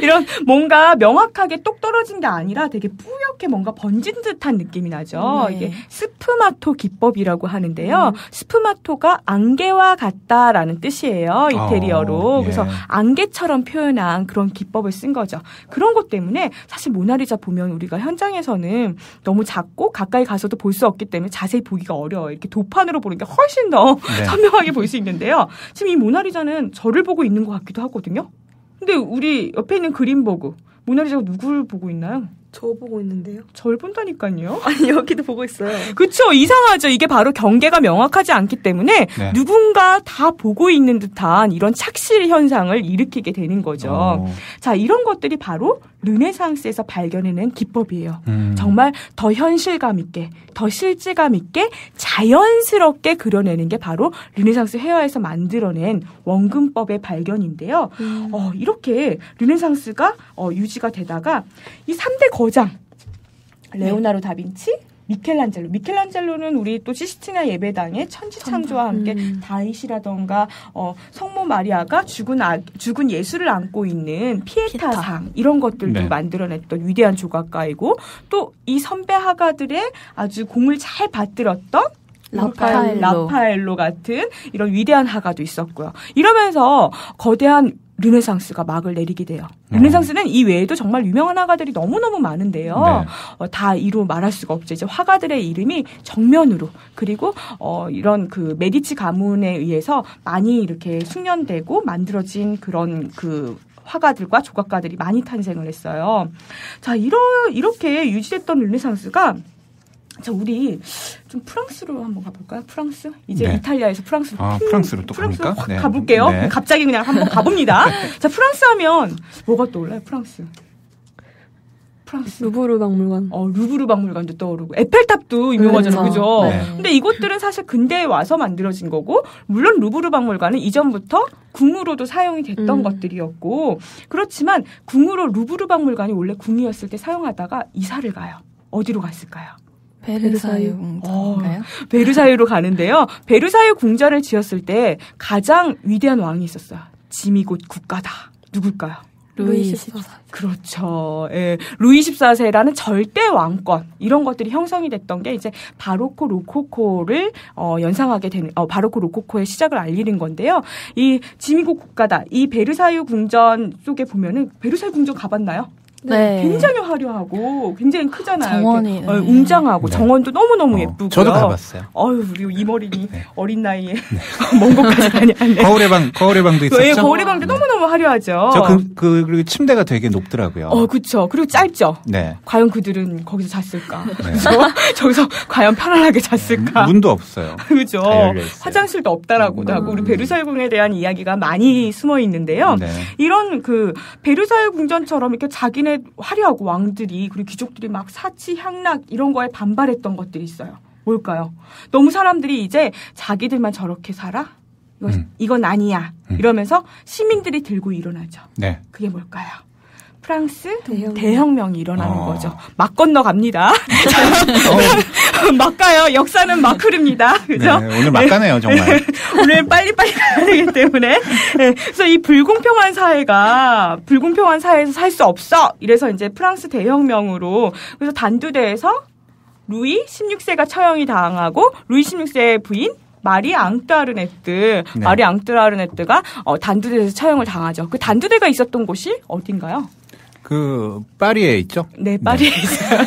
이런 뭔가 명확하게 똑 떨어진 게 아니라 되게 뿌옇게 뭔가 번진 듯한 느낌이 나죠. 네. 이게 스프마토 기법이라고 하는데요. 스프마토가 안개와 같다라는 뜻이에요. 이태리어로. 예. 그래서 안개처럼 표현한 그런 기법을 쓴 거죠. 그런 것 때문에 사실 모나리자 보면 우리가 현장에서는 너무 작고 가까이 가서도 볼 수 없기 때문에 자세히 보기가 어려워요. 이렇게 도판으로 보는 게 훨씬 더 네. 선명하게 볼 수 있는데요. 지금 이 모나리자는 저를 보고 있는 것 같기도 하거든요. 근데 우리 옆에 있는 그림 보고 모나리자가 누굴 보고 있나요? 저 보고 있는데요. 절 본다니까요. 아니 여기도 보고 있어요. 그렇죠. 이상하죠. 이게 바로 경계가 명확하지 않기 때문에 네. 누군가 다 보고 있는 듯한 이런 착실 현상을 일으키게 되는 거죠. 자, 이런 것들이 바로 르네상스에서 발견해낸 기법이에요. 정말 더 현실감 있게, 더 실질감 있게 자연스럽게 그려내는 게 바로 르네상스 회화에서 만들어낸 원근법의 발견인데요. 이렇게 르네상스가 유지가 되다가 이 3대 거장 레오나르도 다빈치, 미켈란젤로는 우리 또 시스티나 예배당의 천지창조와 함께 다윗이라던가 성모 마리아가 죽은 예수를 안고 있는 피에타상 이런 것들도 네. 만들어냈던 위대한 조각가이고 또 이 선배 화가들의 아주 공을 잘 받들었던 라파엘로 같은 이런 위대한 화가도 있었고요. 이러면서 거대한 르네상스가 막을 내리게 돼요. 르네상스는 이 외에도 정말 유명한 화가들이 너무너무 많은데요. 네. 다 이루 말할 수가 없죠. 이제 화가들의 이름이 정면으로 그리고 이런 그 메디치 가문에 의해서 많이 이렇게 숙련되고 만들어진 그런 그 화가들과 조각가들이 많이 탄생을 했어요. 자, 이렇게 유지됐던 르네상스가 자, 우리 좀 프랑스로 한번 가볼까요? 프랑스? 이제 네. 이탈리아에서 프랑스로. 프랑스로 또 프랑스로 갑니까? 확 네. 가볼게요. 네. 갑자기 그냥 한번 가봅니다. 자, 프랑스 하면 뭐가 떠올라요? 프랑스. 루브르 박물관. 루브르 박물관도 떠오르고 에펠탑도 유명하잖아요. 그죠? 네. 근데 이곳들은 사실 근대에 와서 만들어진 거고 물론 루브르 박물관은 이전부터 궁으로도 사용이 됐던 것들이었고 그렇지만 궁으로 루브르 박물관이 원래 궁이었을 때 사용하다가 이사를 가요. 어디로 갔을까요? 베르사유 궁전인가요? 베르사유로 가는데요. 베르사유 궁전을 지었을 때 가장 위대한 왕이 있었어요. 짐이 곧 국가다. 누굴까요? 루이 14세. 그렇죠. 예. 루이 14세라는 절대 왕권 이런 것들이 형성이 됐던 게 이제 바로코 로코코를 연상하게 되는 바로코 로코코의 시작을 알리는 건데요. 이 짐이 곧 국가다. 이 베르사유 궁전 속에 보면은 베르사유 궁전 가봤나요? 네. 굉장히 화려하고 굉장히 크잖아요. 정원이 네. 웅장하고 네. 정원도 너무너무 예쁘고요. 저도 가봤어요. 우리 이머리니 네. 어린 나이에 먼 곳까지 다녀왔네. 거울의 방도 있었죠. 네, 거울의 방도 너무너무 화려하죠. 저 그리고 침대가 되게 높더라고요. 그렇죠. 그리고 짧죠. 네. 과연 그들은 거기서 잤을까? 네. 그죠? 저기서 과연 편안하게 잤을까? 문도 없어요. 그죠? 다 열려 있어요. 화장실도 없다라고도 하고 우리 베르사유 궁에 대한 이야기가 많이 숨어 있는데요. 네. 이런 그 베르사유 궁전처럼 이렇게 자기네 화려하고 왕들이 그리고 귀족들이 막 사치, 향락 이런 거에 반발했던 것들이 있어요. 뭘까요? 너무 사람들이 이제 자기들만 저렇게 살아? 이건 아니야. 이러면서 시민들이 들고 일어나죠. 네. 그게 뭘까요? 프랑스 대혁명. 대혁명이 일어나는 거죠. 막 건너갑니다. 막 가요. 역사는 막 흐릅니다. 그죠? 네, 오늘 막 가네요, 정말. 오늘 빨리빨리 가야 되기 때문에. 네, 그래서 이 불공평한 사회에서 살 수 없어. 이래서 이제 프랑스 대혁명으로 그래서 단두대에서 루이 16세가 처형이 당하고 루이 16세의 부인 마리 앙뚜아르네트, 네. 마리 앙뚜아르네트가 단두대에서 처형을 당하죠. 그 단두대가 있었던 곳이 어딘가요? 파리에 있죠? 네, 파리에 있어요.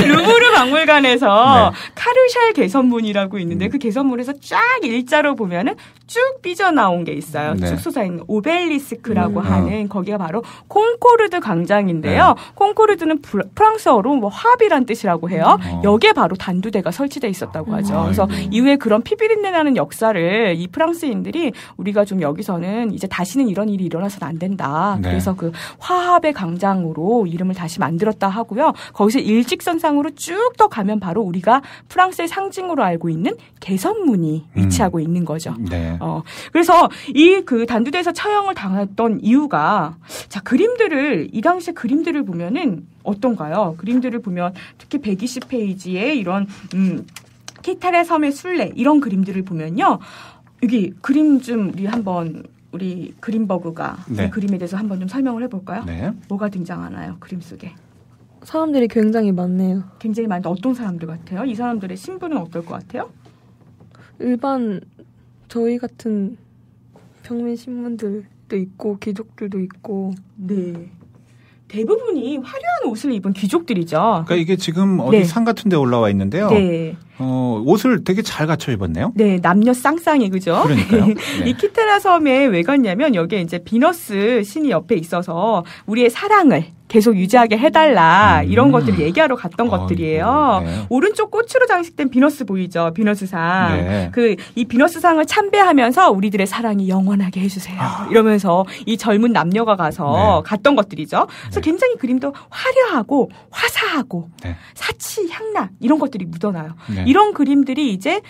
루브르 박물관에서 네. 카르샬 개선문이라고 있는데 그 개선문에서 쫙 일자로 보면은 쭉 삐져나온 게 있어요. 네. 쭉 솟아있는 오벨리스크라고 하는 거기가 바로 콩코르드 광장인데요. 네. 콩코르드는 프랑스어로 뭐 화합이란 뜻이라고 해요. 여기에 바로 단두대가 설치돼 있었다고 하죠. 그래서 이후에 그런 피비린내 나는 역사를 이 프랑스인들이 우리가 좀 여기서는 이제 다시는 이런 일이 일어나서는 안 된다. 네. 그래서 그 화합의 광장으로 이름을 다시 만들었다 하고요. 거기서 일직선상으로 쭉 더 가면 바로 우리가 프랑스의 상징으로 알고 있는 개선문이 위치하고 있는 거죠. 네. 그래서 이 그 단두대에서 처형을 당했던 이유가 자, 이 당시에 그림들을 보면은 어떤가요? 그림들을 보면 특히 120페이지에 이런 키타레 섬의 순례 이런 그림들을 보면요. 여기 그림 좀 우리 그림버그가 네. 이 그림에 대해서 한번 좀 설명을 해볼까요? 네. 뭐가 등장하나요? 그림 속에. 사람들이 굉장히 많네요. 굉장히 많은데 어떤 사람들 같아요? 이 사람들의 신분은 어떨 것 같아요? 일반 저희 같은 평민 신분들도 있고 귀족들도 있고. 네. 대부분이 화려한 옷을 입은 귀족들이죠. 그러니까 이게 지금 어디 네. 산 같은 데 올라와 있는데요. 네. 옷을 되게 잘 갖춰 입었네요. 네, 남녀 쌍쌍이 그죠? 그러니까요. 네. 이 키테라 섬에 왜 갔냐면 여기에 이제 비너스 신이 옆에 있어서 우리의 사랑을 계속 유지하게 해달라 이런 것들을 얘기하러 갔던 것들이에요. 네. 오른쪽 꽃으로 장식된 비너스 보이죠? 비너스상. 네. 이 비너스상을 참배하면서 우리들의 사랑이 영원하게 해주세요. 이러면서 이 젊은 남녀가 가서 네. 갔던 것들이죠. 그래서 굉장히 그림도 화려하고 화사하고 네. 사치, 향락 이런 것들이 묻어나요. 네. 이런 그림들이 이제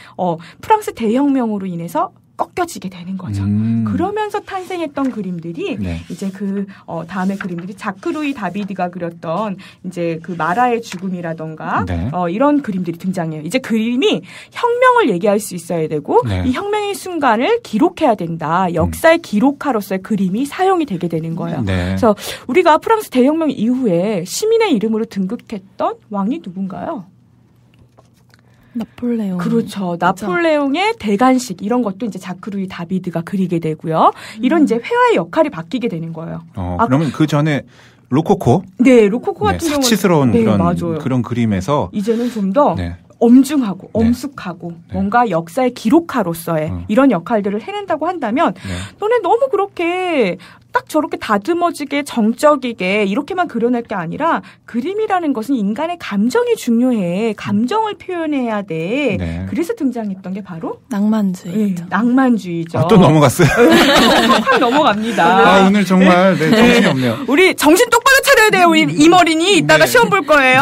프랑스 대혁명으로 인해서 꺾여지게 되는 거죠. 그러면서 탄생했던 그림들이 네. 이제 그 다음에 그림들이 자크 루이 다비드가 그렸던 이제 그 마라의 죽음이라던가 네. 이런 그림들이 등장해요. 이제 그림이 혁명을 얘기할 수 있어야 되고 네. 이 혁명의 순간을 기록해야 된다. 역사의 기록가로서의 그림이 사용이 되게 되는 거예요. 네. 그래서 우리가 프랑스 대혁명 이후에 시민의 이름으로 등극했던 왕이 누군가요? 나폴레옹. 그렇죠. 나폴레옹의 대관식 이런 것도 이제 자크 루이 다비드가 그리게 되고요. 이런 이제 회화의 역할이 바뀌게 되는 거예요. 그러면 그 전에 로코코? 네, 로코코 같은 경우는 사치스러운 네, 맞아요. 그런 그림에서 이제는 좀 더 네. 엄중하고 네. 엄숙하고 뭔가 역사의 기록가로서의 이런 역할들을 해낸다고 한다면 너네 너무 그렇게 딱 저렇게 다듬어지게 정적이게 이렇게만 그려낼 게 아니라 그림이라는 것은 인간의 감정이 중요해. 감정을 표현해야 돼. 네. 그래서 등장했던 게 바로 낭만주의. 네, 낭만주의죠. 또 넘어갔어요. 확 넘어갑니다. 오늘 정말 정신이 없네요. 우리 정신 똑바로 차려야 돼요. 우리 이머린이 이따가 네. 시험 볼 거예요.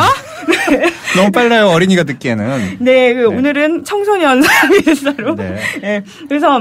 너무 빨라요. 어린이가 듣기에는. 네, 오늘은 청소년 사회사로. 네. 네, 그래서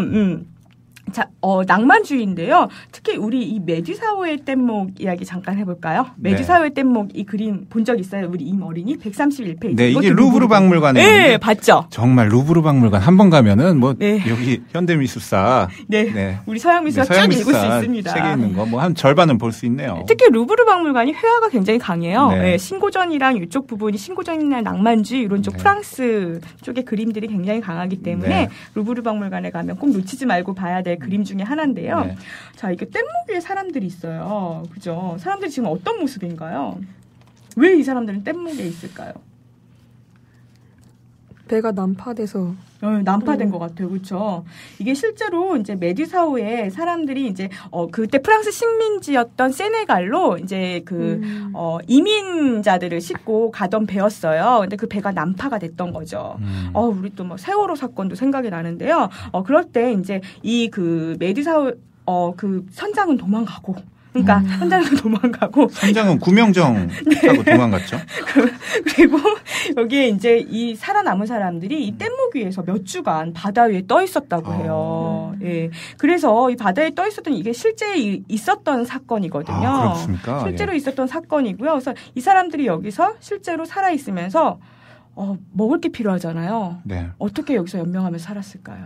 자, 낭만주의인데요. 특히 우리 이 메듀사호의 뗏목 이야기 잠깐 해볼까요? 메듀사호의 뗏목 이 그림 본 적 있어요? 우리 임어린이 131페이지. 네, 이게 루브르 박물관에. 네, 봤죠. 정말 루브르 박물관 한 번 가면은 네. 여기 현대미술사. 네. 우리 서양미술사 쭉 읽을 수 있습니다. 책에 있는 거 뭐 한 절반은 볼 수 있네요. 특히 루브르 박물관이 회화가 굉장히 강해요. 네. 네, 신고전이랑 이쪽 부분이 신고전이나 낭만주의 이런 쪽 네. 프랑스 쪽의 그림들이 굉장히 강하기 때문에 네. 루브르 박물관에 가면 꼭 놓치지 말고 봐야 될 그림 중에 하나인데요. 네. 자, 이게 뗏목 위에 사람들이 있어요. 그죠? 사람들이 지금 어떤 모습인가요? 왜 이 사람들은 뗏목에 있을까요? 배가 난파돼서 난파된 것 같아요. 그렇죠? 이게 실제로 이제 메듀사호에 사람들이 이제 그때 프랑스 식민지였던 세네갈로 이제 이민자들을 싣고 가던 배였어요. 근데 그 배가 난파가 됐던 거죠. 우리 또 뭐 세월호 사건도 생각이 나는데요. 그럴 때 이제 이 그 메듀사호 그 선장은 도망가고 그러니까 선장은 도망가고 선장은 구명정 타고 도망갔죠. 그리고 여기에 이제 이 살아남은 사람들이 이 뗏목 위에서 몇 주간 바다 위에 떠 있었다고 해요. 예. 그래서 이 바다에 떠 있었던 이게 실제 있었던 사건이거든요. 그렇습니까? 실제로 있었던 사건이고요. 그래서 이 사람들이 여기서 실제로 살아 있으면서 먹을 게 필요하잖아요. 네. 어떻게 여기서 연명하면서 살았을까요?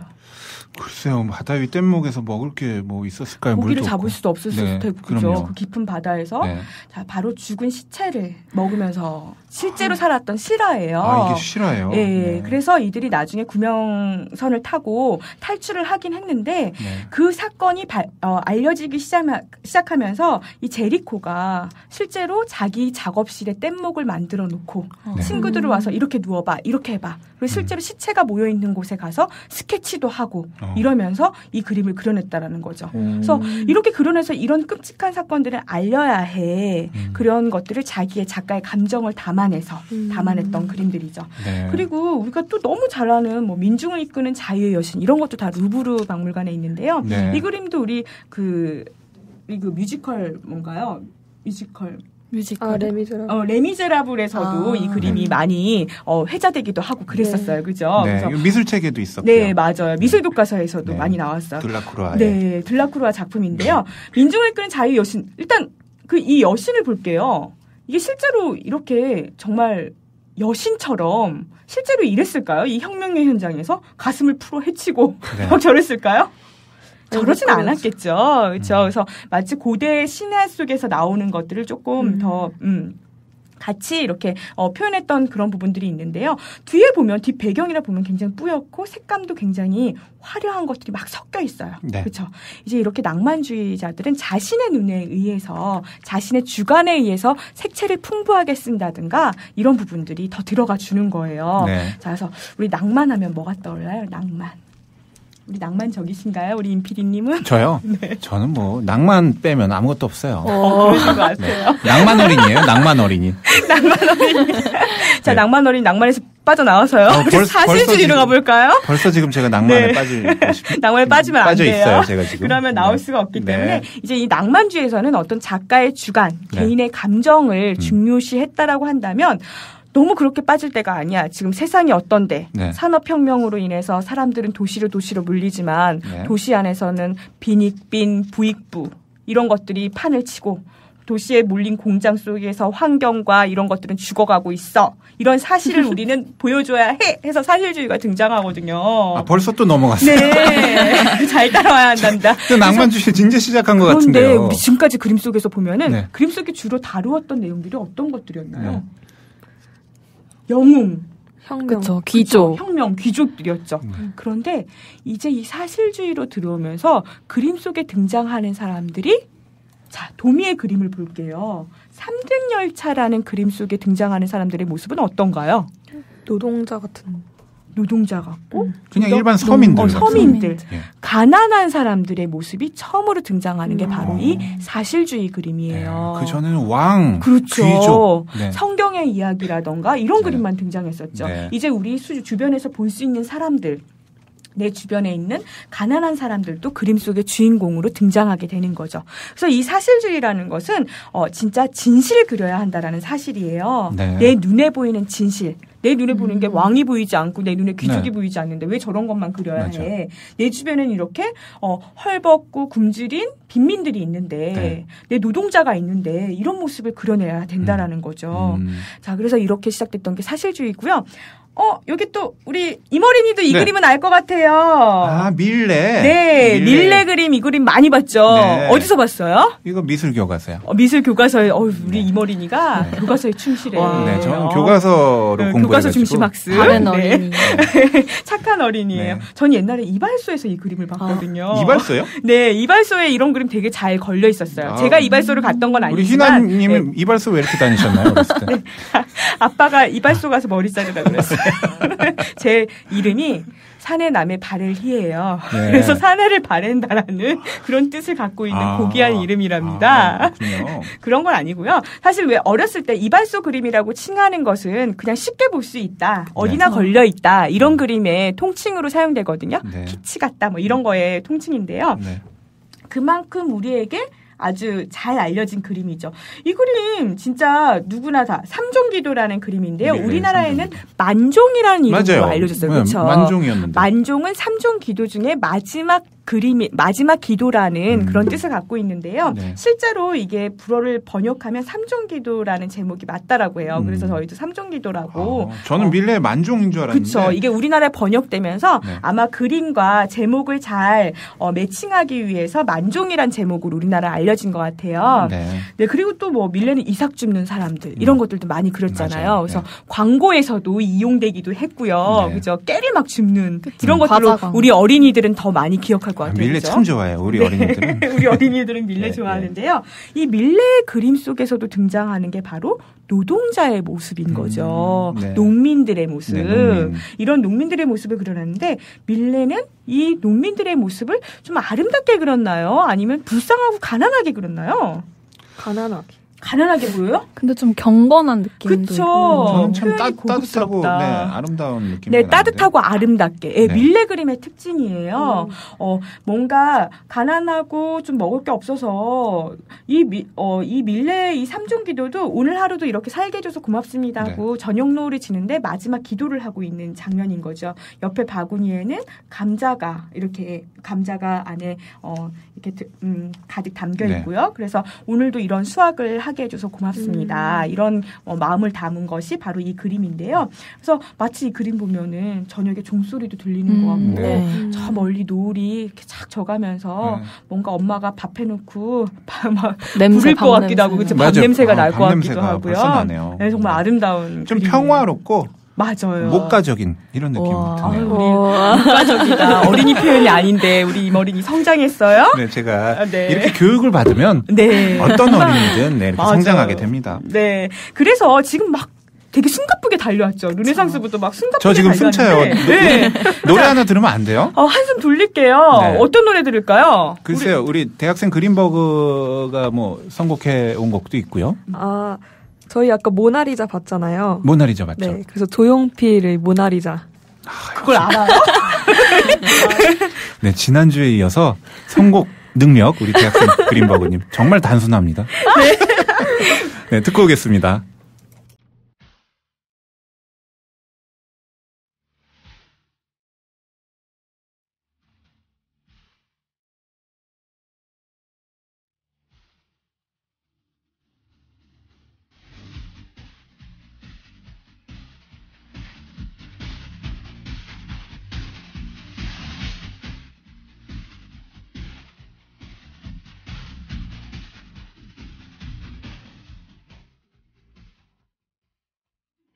글쎄요, 바다 위 뗏목에서 먹을 게 뭐 있었을까요? 고기를 물도 잡을 없고. 수도 없었을 테고, 그죠? 그 깊은 바다에서 네. 자, 바로 죽은 시체를 먹으면서 실제로 살았던 실화예요. 이게 실화예요. 예, 네. 그래서 이들이 나중에 구명선을 타고 탈출을 하긴 했는데 네. 그 사건이 알려지기 시작하면서 이 제리코가 실제로 자기 작업실에 뗏목을 만들어 놓고 네. 친구들을 와서 이렇게 누워봐, 이렇게 해봐. 그리고 실제로 시체가 모여 있는 곳에 가서 스케치도 하고 이러면서 이 그림을 그려냈다라는 거죠. 그래서 이렇게 그려내서 이런 끔찍한 사건들을 알려야 해. 그런 것들을 자기의 작가의 감정을 담아냈던 그림들이죠. 네. 그리고 우리가 또 너무 잘 아는 뭐 민중을 이끄는 자유의 여신 이런 것도 다 루브르 박물관에 있는데요. 네. 이 그림도 우리 그 뮤지컬 뭔가요? 뮤지컬. 레미제라블에서도 이 그림이 많이 회자되기도 하고 그랬었어요. 그죠? 네. 그래서 미술책에도 있었고요. 네, 맞아요. 미술교과서에서도 네. 많이 나왔어요. 들라크루아. 네, 들라크루아 작품인데요. 민중을 이끄는 자유의 여신. 일단 이 여신을 볼게요. 이게 실제로 이렇게 정말 여신처럼 실제로 이랬을까요? 이 혁명의 현장에서 가슴을 풀어 헤치고 막 저랬을까요? 저러진 않았겠죠. 그렇죠. 그래서 마치 고대 신화 속에서 나오는 것들을 조금 더 같이 이렇게 표현했던 그런 부분들이 있는데요. 뒤에 보면 뒷 배경이라 보면 굉장히 뿌옇고 색감도 굉장히 화려한 것들이 막 섞여 있어요. 네. 그렇죠. 이제 이렇게 낭만주의자들은 자신의 눈에 의해서 자신의 주관에 의해서 색채를 풍부하게 쓴다든가 이런 부분들이 더 들어가 주는 거예요. 네. 자, 그래서 우리 낭만하면 뭐가 떠올라요? 낭만. 우리 낭만적이신가요? 우리 임 PD님은? 저요? 네. 저는 뭐 낭만 빼면 아무것도 없어요. 그러신 것 같아요. 네. 낭만 어린이에요. 낭만 어린이. 낭만 어린이. 자, 네. 낭만 어린이 낭만에서 빠져나와서요. 사실주의로 가볼까요? 벌써 지금 제가 낭만에 빠지고 싶어요. 낭만에 빠지면 안 돼요. 빠져 있어요, 제가 지금. 그러면 나올 수가 없기 때문에 네. 이제 이 낭만주의에서는 어떤 작가의 주관, 개인의 감정을 중요시했다라고 한다면 너무 그렇게 빠질 때가 아니야. 지금 세상이 어떤데 네. 산업혁명으로 인해서 사람들은 도시로 물리지만 네. 도시 안에서는 빈익빈 부익부 이런 것들이 판을 치고 도시에 몰린 공장 속에서 환경과 이런 것들은 죽어가고 있어. 이런 사실을 우리는 보여줘야 해. 해서 사실주의가 등장하거든요. 벌써 또 넘어갔어요. 네. 잘 따라와야 한답니다. 낭만주의 이제 시작한 것 그런데 같은데요. 우리 지금까지 그림 속에서 보면은 네. 그림 속에 주로 다루었던 내용들이 어떤 것들이었나요? 영웅. 혁명. 그렇죠. 귀족. 혁명, 귀족들이었죠. 그런데 이제 이 사실주의로 들어오면서 그림 속에 등장하는 사람들이 자, 도미의 그림을 볼게요. 3등 열차라는 그림 속에 등장하는 사람들의 모습은 어떤가요? 노동자 같은. 노동자 같고 그냥 일반 서민들. 서민들. 예. 가난한 사람들의 모습이 처음으로 등장하는 게 바로 이 사실주의 그림이에요. 그 전에는 왕, 그렇죠. 귀족. 네. 성경의 이야기라던가 이런 네. 그림만 등장했었죠. 네. 이제 우리 주변에서 볼 수 있는 사람들, 내 주변에 있는 가난한 사람들도 그림 속의 주인공으로 등장하게 되는 거죠. 그래서 이 사실주의라는 것은 진짜 진실을 그려야 한다라는 사실이에요. 네. 내 눈에 보이는 진실. 내 눈에 보이는 게 왕이 보이지 않고 내 눈에 귀족이 네. 보이지 않는데 왜 저런 것만 그려야 맞아. 해. 내 주변에는 이렇게 헐벗고 굶주린 빈민들이 있는데 네. 내 노동자가 있는데 이런 모습을 그려내야 된다라는 거죠. 자, 그래서 이렇게 시작됐던 게 사실주의고요. 여기 또 우리 이머린이도 이 네. 그림은 알 것 같아요. 아, 밀레. 네, 밀레 그림 이 그림 많이 봤죠. 네. 어디서 봤어요? 이거 미술 교과서요. 미술 교과서에 우리 이머린이가 교과서에 충실해요. 네, 저는 교과서로 공부해가지고. 교과서 중심 학습. 다른 네. 어린이. 착한 어린이에요. 네. 전 옛날에 이발소에서 이 그림을 봤거든요. 이발소요? 네, 이발소에 이런 그림 되게 잘 걸려 있었어요. 아, 제가 이발소를 갔던 건 우리 아니지만 희나님은 이발소 왜 이렇게 다니셨나요? 어렸을 때? 아빠가 이발소 가서 머리 자르라고 그랬어요. 제 이름이 사내 남의 발을 희예요. 네. 그래서 사내를 바른다라는 그런 뜻을 갖고 있는 고귀한 이름이랍니다. 그렇군요. 그런 건 아니고요. 사실 왜 어렸을 때 이발소 그림이라고 칭하는 것은 그냥 쉽게 볼 수 있다. 어디나 걸려 있다. 이런 그림의 통칭으로 사용되거든요. 네. 키치 같다. 뭐 이런 거의 통칭인데요. 네. 그만큼 우리에게 아주 잘 알려진 그림이죠. 이 그림 진짜 누구나 다 삼종기도라는 그림인데요. 네, 우리나라에는 만종이라는 이름으로 맞아요. 알려졌어요. 네, 그렇죠? 만종이었는데. 만종은 삼종기도 중에 마지막 기도라는 그런 뜻을 갖고 있는데요. 네. 실제로 이게 불어를 번역하면 삼종기도라는 제목이 맞다라고 해요. 그래서 저희도 삼종기도라고. 저는 밀레 만종인 줄 알았는데. 그렇죠. 이게 우리나라에 번역되면서 네. 아마 그림과 제목을 잘 매칭하기 위해서 만종이란 제목으로 우리나라에 알려진 것 같아요. 네. 네, 그리고 또 뭐 밀레는 이삭 줍는 사람들 이런 것들도 많이 그렸잖아요. 맞아요. 그래서 네. 광고에서도 이용되기도 했고요. 네. 그죠? 깨를 막 줍는 이런 것들로 과자 광고. 우리 어린이들은 더 많이 기억할 것 같아요. 밀레 그죠? 참 좋아해요. 우리 어린이들은. 우리 어린이들은 밀레 네, 좋아하는데요. 이 밀레 그림 속에서도 등장하는 게 바로 노동자의 모습인 거죠. 네. 농민들의 모습. 네, 농민. 이런 농민들의 모습을 그려놨는데 밀레는 이 농민들의 모습을 좀 아름답게 그렸나요? 아니면 불쌍하고 가난하게 그렸나요? 가난하게. 가난하게 보여요? 근데 좀 경건한 느낌도 그쵸. 있고. 저는 참 표현이 따뜻하고 고급스럽다. 네, 아름다운 느낌이 네, 나는데. 따뜻하고 아름답게. 예, 네. 밀레 그림의 특징이에요. 뭔가 가난하고 좀 먹을 게 없어서 이 밀레 이 삼종 기도도 오늘 하루도 이렇게 살게 해줘서 고맙습니다 하고 저녁 노을이 지는데 마지막 기도를 하고 있는 장면인 거죠. 옆에 바구니에는 감자가 안에 이렇게 가득 담겨 네. 있고요. 그래서 오늘도 이런 수확을 하게 해줘서 고맙습니다. 이런 마음을 담은 것이 바로 이 그림인데요. 그래서 마치 이 그림 보면은 저녁에 종소리도 들리는 것 같고 네. 저 멀리 노을이 이렇게 착 져가면서 뭔가 엄마가 밥 해놓고 막 냄새, 부를 것 밥 같기도 하고 그쵸? 맞아요. 밥 냄새가 날 것 밥 같기도 냄새가 하고요. 벌써 나네요. 네, 정말 아름다운 좀 그림이에요. 평화롭고 맞아요. 목가적인 이런 느낌이 와. 드네요. 우리 국가적이다. 어린이 표현이 아닌데 우리 이머린이 성장했어요? 네, 제가 네. 이렇게 교육을 받으면 네. 어떤 어린이든 네, 이렇게 맞아요. 성장하게 됩니다. 네. 그래서 지금 막 되게 숨가쁘게 달려왔죠. 르네상스부터 막 숨가쁘게 저 지금 숨차요. 달려왔는데. 네. 노래 하나 들으면 안 돼요? 한숨 돌릴게요. 네. 어떤 노래 들을까요? 글쎄요, 우리 대학생 그린버그가 뭐 선곡해 온 곡도 있고요. 저희 아까 모나리자 봤잖아요. 모나리자 맞죠? 네, 그래서 조용필의 모나리자. 그걸 알아요? 네, 지난주에 이어서 선곡 능력 우리 대학생 그린버그님 정말 단순합니다. 네, 듣고 오겠습니다.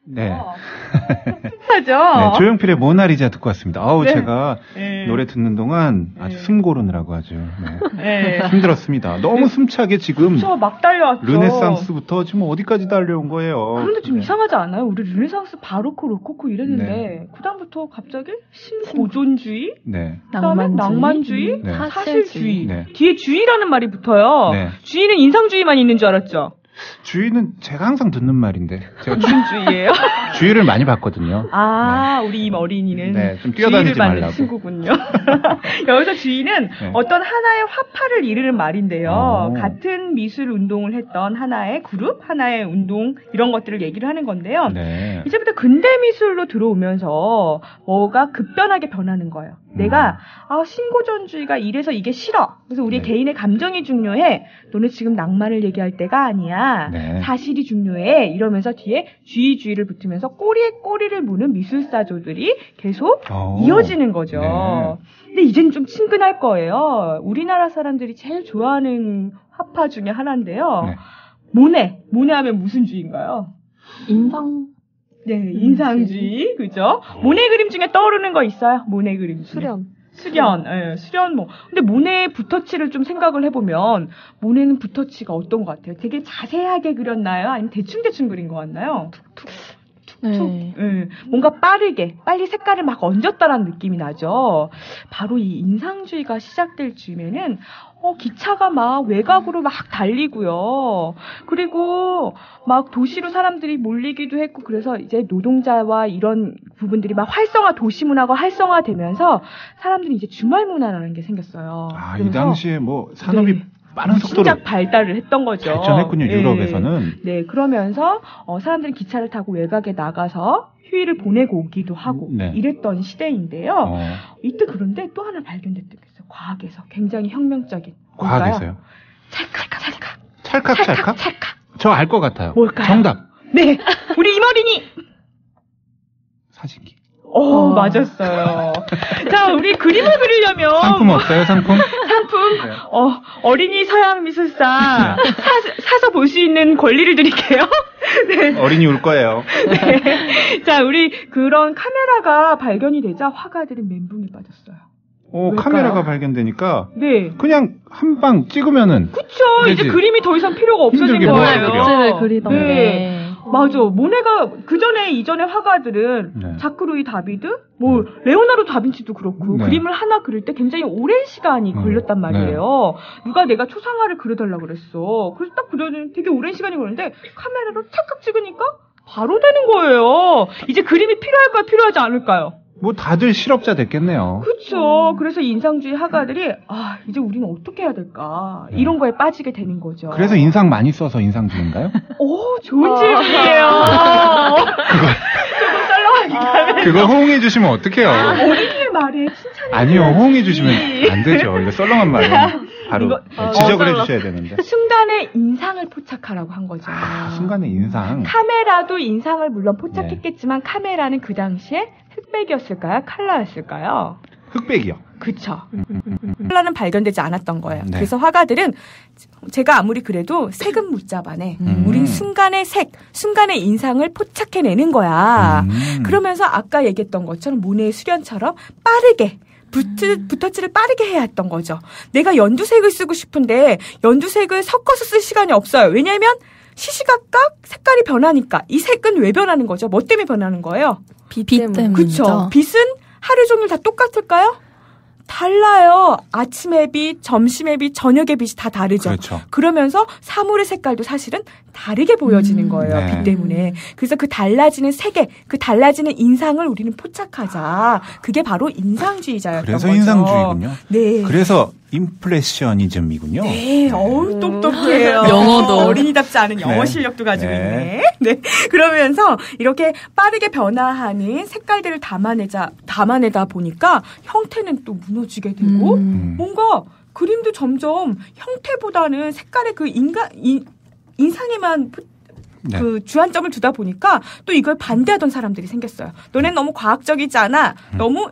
네. 하죠. 네, 조용필의 모나리자 듣고 왔습니다. 아우, 네. 제가 네. 노래 듣는 동안 아주 네. 숨 고르느라고 아주 네. 힘들었습니다. 너무 숨차게 지금 저 막 달려왔죠. 르네상스부터 지금 어디까지 달려온 거예요. 그런데 좀 네. 이상하지 않아요? 우리 르네상스 바로크 로코코 이랬는데 네. 그다음부터 갑자기 신고존주의, 네. 그다음에 낭만주의, 네. 사실주의. 네. 뒤에 주의라는 말이 붙어요. 네. 주의는 인상주의만 있는 줄 알았죠? 주의는 제가 항상 듣는 말인데 제가 무슨 주의예요? 주의를 많이 봤거든요. 아, 우리 임 어린이는 네, 좀 뛰어다니지 주의를 받는 말라고. 친구군요. 여기서 주의는 네. 어떤 하나의 화파를 이르는 말인데요. 오. 같은 미술 운동을 했던 하나의 그룹, 하나의 운동 이런 것들을 얘기를 하는 건데요. 네. 이제부터 근대 미술로 들어오면서 뭐가 급변하게 변하는 거예요. 내가 신고전주의가 이래서 이게 싫어. 그래서 우리 네. 개인의 감정이 중요해. 너는 지금 낭만을 얘기할 때가 아니야. 네. 사실이 중요해. 이러면서 뒤에 주의를 붙으면서 꼬리에 꼬리를 무는 미술사조들이 계속 이어지는 거죠. 네. 근데 이제는 좀 친근할 거예요. 우리나라 사람들이 제일 좋아하는 화파 중에 하나인데요. 네. 모네 하면 무슨 주의인가요? 인상. 네, 인상주의, 그죠? 모네 그림 중에 떠오르는 거 있어요? 모네 그림 중에. 수련, 예, 수련 뭐. 근데 모네의 붓터치를 좀 생각을 해보면, 모네는 붓터치가 어떤 것 같아요? 되게 자세하게 그렸나요? 아니면 대충대충 그린 것 같나요? 네. 예, 뭔가 빨리 색깔을 막 얹었다라는 느낌이 나죠. 바로 이 인상주의가 시작될 즈음에는 기차가 막 외곽으로 막 달리고요. 그리고 막 도시로 사람들이 몰리기도 했고, 그래서 이제 노동자와 이런 부분들이 막 도시 문화가 활성화되면서 사람들이 이제 주말 문화라는 게 생겼어요. 아, 이 당시에 뭐 산업이 네. 빠른 속도로 진짜 발달을 했던 거죠. 발전했군요, 네. 유럽에서는. 네, 그러면서 사람들이 기차를 타고 외곽에 나가서 휴일을 보내고 오기도 하고 네. 이랬던 시대인데요. 이때 그런데 또 하나 발견됐던 게 있어요. 과학에서 굉장히 혁명적인. 과학에서요? 찰칵. 찰칵? 저 알 것 같아요. 뭘까요? 정답. 네, 우리 이머리니. 사진기. 맞았어요. 자, 우리 그림을 그리려면 상품 없어요, 상품? 네. 어린이 서양 미술사 사서 볼 수 있는 권리를 드릴게요. 네. 어린이 울 거예요. 네. 자, 우리 그런 카메라가 발견이 되자 화가들은 멘붕에 빠졌어요. 왜일까요? 카메라가 발견되니까 네. 그냥 한 방 찍으면은 그쵸. 이제 되지. 그림이 더 이상 필요가 없어진 힘들게 거예요. 뭘 그려. 벽지를 그리던 네. 게. 맞아. 모네가 이전에 화가들은 네. 자크 루이 다비드, 레오나르도 다빈치도 그렇고 네. 그림을 하나 그릴 때 굉장히 오랜 시간이 걸렸단 말이에요. 누가 내가 초상화를 그려달라고 그랬어. 그래서 딱 그려주는 되게 오랜 시간이 걸렸는데 카메라로 찰칵 찍으니까 바로 되는 거예요. 이제 그림이 필요할까요? 필요하지 않을까요? 뭐 다들 실업자 됐겠네요. 그렇죠. 그래서 인상주의 화가들이 이제 우리는 어떻게 해야 될까? 이런 거에 빠지게 되는 거죠. 그래서 인상 많이 써서 인상주의인가요? 좋은 질문이에요. 조금 썰렁하긴 하면. 그거 호응해 주시면 어떡해요? 어린이의 말에 칭찬이 아니요, 호응해 주시면 안 되죠. 이거 썰렁한 말은 바로 지적을 해 주셔야 되는데. 순간의 인상을 포착하라고 한 거죠. 순간의 인상. 카메라도 인상을 물론 포착했겠지만 카메라는 그 당시에 흑백이었을까요? 컬러였을까요? 흑백이요. 그쵸. 컬러는 발견되지 않았던 거예요. 네. 그래서 화가들은 제가 아무리 그래도 색은 못 잡아내. 우린 순간의 순간의 인상을 포착해내는 거야. 그러면서 아까 얘기했던 것처럼 모네의 수련처럼 빠르게 붓터치를 빠르게 해야 했던 거죠. 내가 연두색을 쓰고 싶은데 연두색을 섞어서 쓸 시간이 없어요. 왜냐하면 시시각각 색깔이 변하니까. 이 색은 왜 변하는 거죠? 뭐 때문에 변하는 거예요? 빛 때문이죠. 그렇죠. 빛은 하루 종일 다 똑같을까요? 달라요. 아침의 빛, 점심의 빛, 저녁의 빛이 다 다르죠. 그렇죠. 그러면서 사물의 색깔도 사실은 다르게 보여지는 거예요. 네. 빛 때문에. 그래서 그 달라지는 세계, 그 달라지는 인상을 우리는 포착하자. 그게 바로 인상주의자였던 그래서 거죠. 인상주의군요. 네. 그래서 임프레셔니즘이군요. 네, 똑똑해요. 영어도. 어린이답지 않은 영어 네. 실력도 가지고 네. 있네. 네. 그러면서 이렇게 빠르게 변화하는 색깔들을 담아내다 보니까 형태는 또 무너지게 되고, 뭔가 그림도 점점 형태보다는 색깔의 그 인상에만 네. 그 주안점을 두다 보니까 또 이걸 반대하던 사람들이 생겼어요. 너넨 너무 과학적이지 않아. 너무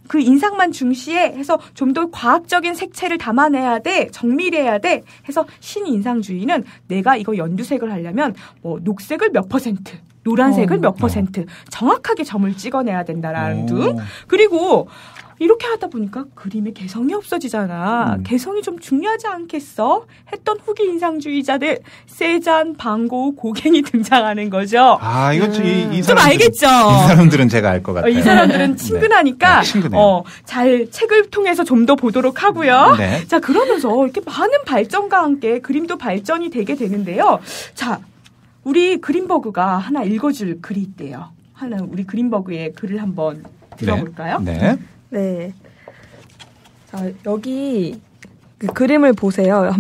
그 인상만 중시해 해서 좀 더 과학적인 색채를 담아내야 돼, 정밀해야 돼 해서 신인상주의는 내가 이거 연두색을 하려면 뭐 녹색을 몇 %, 노란색을 몇 퍼센트 정확하게 점을 찍어내야 된다라는 등. 그리고 이렇게 하다 보니까 그림의 개성이 없어지잖아. 개성이 좀 중요하지 않겠어? 했던 후기 인상주의자들 세잔, 방고, 고갱이 등장하는 거죠. 아, 이거 이 좀 알겠죠? 이 사람들은 제가 알 것 같아요. 이 사람들은 친근하니까 네, 친근해요. 잘 책을 통해서 좀 더 보도록 하고요. 네. 자, 그러면서 이렇게 많은 발전과 함께 그림도 발전이 되게 되는데요. 자, 우리 그린버그가 하나 읽어줄 글이 있대요. 하나 우리 그린버그의 글을 한번 들어볼까요? 네. 네. 자, 여기 그 그림을 보세요.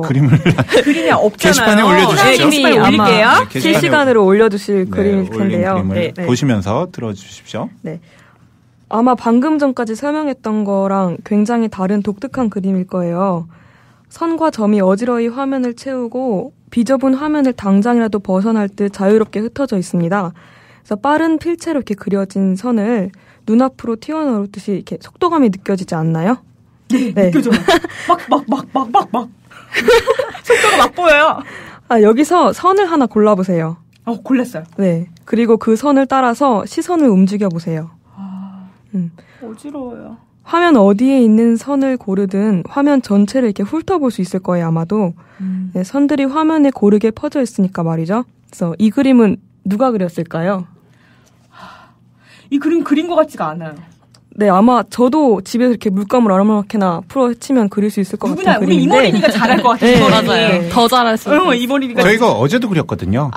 그림을 그림이 없잖아요. 게시판에 올려주시죠. 네, 게시판에 아마 올릴게요. 네, 실시간으로 올려주실 그림일 올린 텐데요. 그림을 네. 보시면서 들어주십시오. 네. 아마 방금 전까지 설명했던 거랑 굉장히 다른 독특한 그림일 거예요. 선과 점이 어지러이 화면을 채우고 비좁은 화면을 당장이라도 벗어날 듯 자유롭게 흩어져 있습니다. 그래서 빠른 필체로 이렇게 그려진 선을 눈앞으로 튀어나오듯이 이렇게 속도감이 느껴지지 않나요? 네. 느껴져요. 막. 속도가 막 보여요. 아, 여기서 선을 하나 골라보세요. 골랐어요. 네. 그리고 그 선을 따라서 시선을 움직여보세요. 어지러워요. 화면 어디에 있는 선을 고르든 화면 전체를 이렇게 훑어볼 수 있을 거예요, 아마도. 네, 선들이 화면에 고르게 퍼져 있으니까 말이죠. 그래서 이 그림은 누가 그렸을까요? 이 그림 그린 것 같지가 않아요. 네, 아마 저도 집에서 이렇게 물감을 아무렇게나 풀어 헤치면 그릴 수 있을 것 누구나 같은 우리 그림인데. 이모린이가 잘할 것 같아요. 네, 맞아요. 더 잘할 수 있어요. 이모린이가 저희가 어제도 그렸거든요.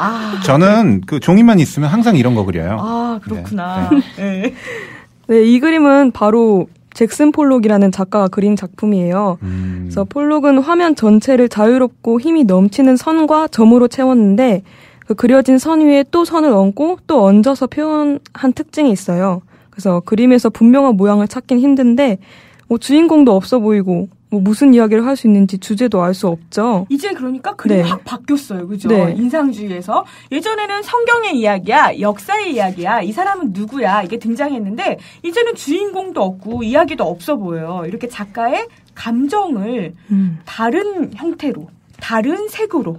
저는 그 종이만 있으면 항상 이런 거 그려요. 그렇구나. 네. 네, 이 그림은 바로 잭슨 폴록이라는 작가가 그린 작품이에요. 그래서 폴록은 화면 전체를 자유롭고 힘이 넘치는 선과 점으로 채웠는데 그 그려진 선 위에 또 선을 얹고 또 얹어서 표현한 특징이 있어요. 그래서 그림에서 분명한 모양을 찾긴 힘든데 주인공도 없어 보이고 무슨 이야기를 할 수 있는지 주제도 알 수 없죠. 이제 그러니까 그림이 네. 확 바뀌었어요. 그죠? 네. 인상주의에서. 예전에는 성경의 이야기야, 역사의 이야기야, 이 사람은 누구야, 이게 등장했는데, 이제는 주인공도 없고, 이야기도 없어 보여요. 이렇게 작가의 감정을 다른 형태로, 다른 색으로,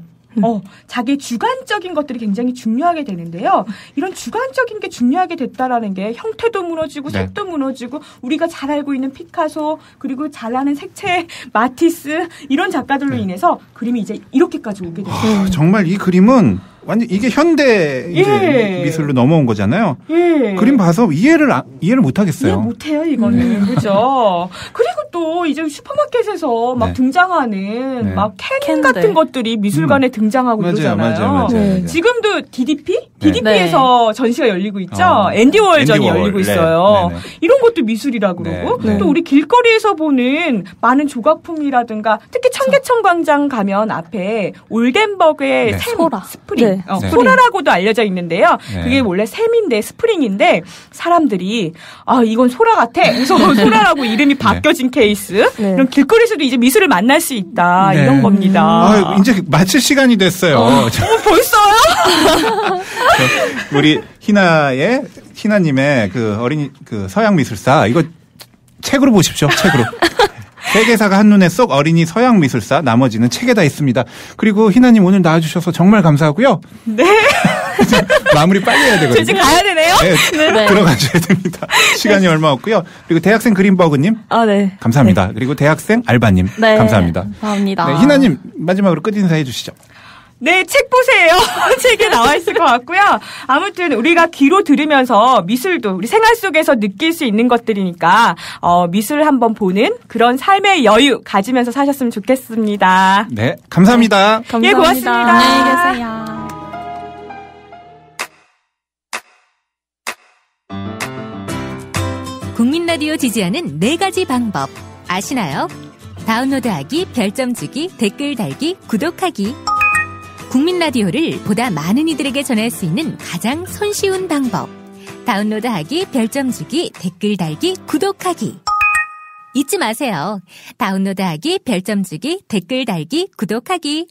자기의 주관적인 것들이 굉장히 중요하게 되는데요. 이런 주관적인 게 중요하게 됐다라는 게 형태도 무너지고 네. 색도 무너지고 우리가 잘 알고 있는 피카소 그리고 잘 아는 색채 마티스 이런 작가들로 인해서 그림이 이제 이렇게까지 오게 됐어요. 정말 이 그림은 완전 이게 현대 이제 미술로 넘어온 거잖아요. 그림 봐서 이해를 못 하겠어요. 이해 못해요 이거는. 그죠? 그리고 또 이제 슈퍼마켓에서 막 등장하는 막 캔 같은 것들이 미술관에 등장하고 이러잖아요. 맞아요. 지금도 DDP에서 전시가 열리고 있죠. 앤디 워홀전이 열리고 있어요. 네. 이런 것도 미술이라고 그러고 또 우리 길거리에서 보는 많은 조각품이라든가 특히 청계천 광장 가면 앞에 올덴버그의 샘, 스프링, 소라라고도 알려져 있는데요. 그게 원래 샘인데 스프링인데 사람들이 이건 소라 같아. 그래서 소라라고 이름이 바뀌어진 케이스. 이런 길거리에서도 이제 미술을 만날 수 있다. 이런 겁니다. 이제 마칠 시간이 됐어요. 벌써요? 우리 희나님의 그 어린이 그 서양 미술사 이거 책으로 보십시오. 책으로. 세계사가 한눈에 쏙 어린이 서양 미술사 나머지는 책에다 있습니다. 그리고 희나님 오늘 나와주셔서 정말 감사하고요. 네. 마무리 빨리 해야 되거든요. 이제 가야 되네요. 네. 들어가셔야 됩니다. 시간이 얼마 없고요. 그리고 대학생 그린버그님. 네. 감사합니다. 네. 그리고 대학생 알바님. 네. 감사합니다. 감사합니다. 네, 희나님 마지막으로 끝 인사해 주시죠. 네, 책 보세요. 책에 나와 있을 것 같고요. 아무튼 우리가 귀로 들으면서 미술도 우리 생활 속에서 느낄 수 있는 것들이니까 미술 한번 보는 그런 삶의 여유 가지면서 사셨으면 좋겠습니다. 네, 감사합니다. 감사합니다. 예, 고맙습니다. 안녕히 계세요. 국민 라디오 지지하는 4가지 방법 아시나요? 다운로드하기, 별점 주기, 댓글 달기, 구독하기. 국민 라디오를 보다 많은 이들에게 전할 수 있는 가장 손쉬운 방법. 다운로드하기, 별점 주기, 댓글 달기, 구독하기. 잊지 마세요. 다운로드하기, 별점 주기, 댓글 달기, 구독하기.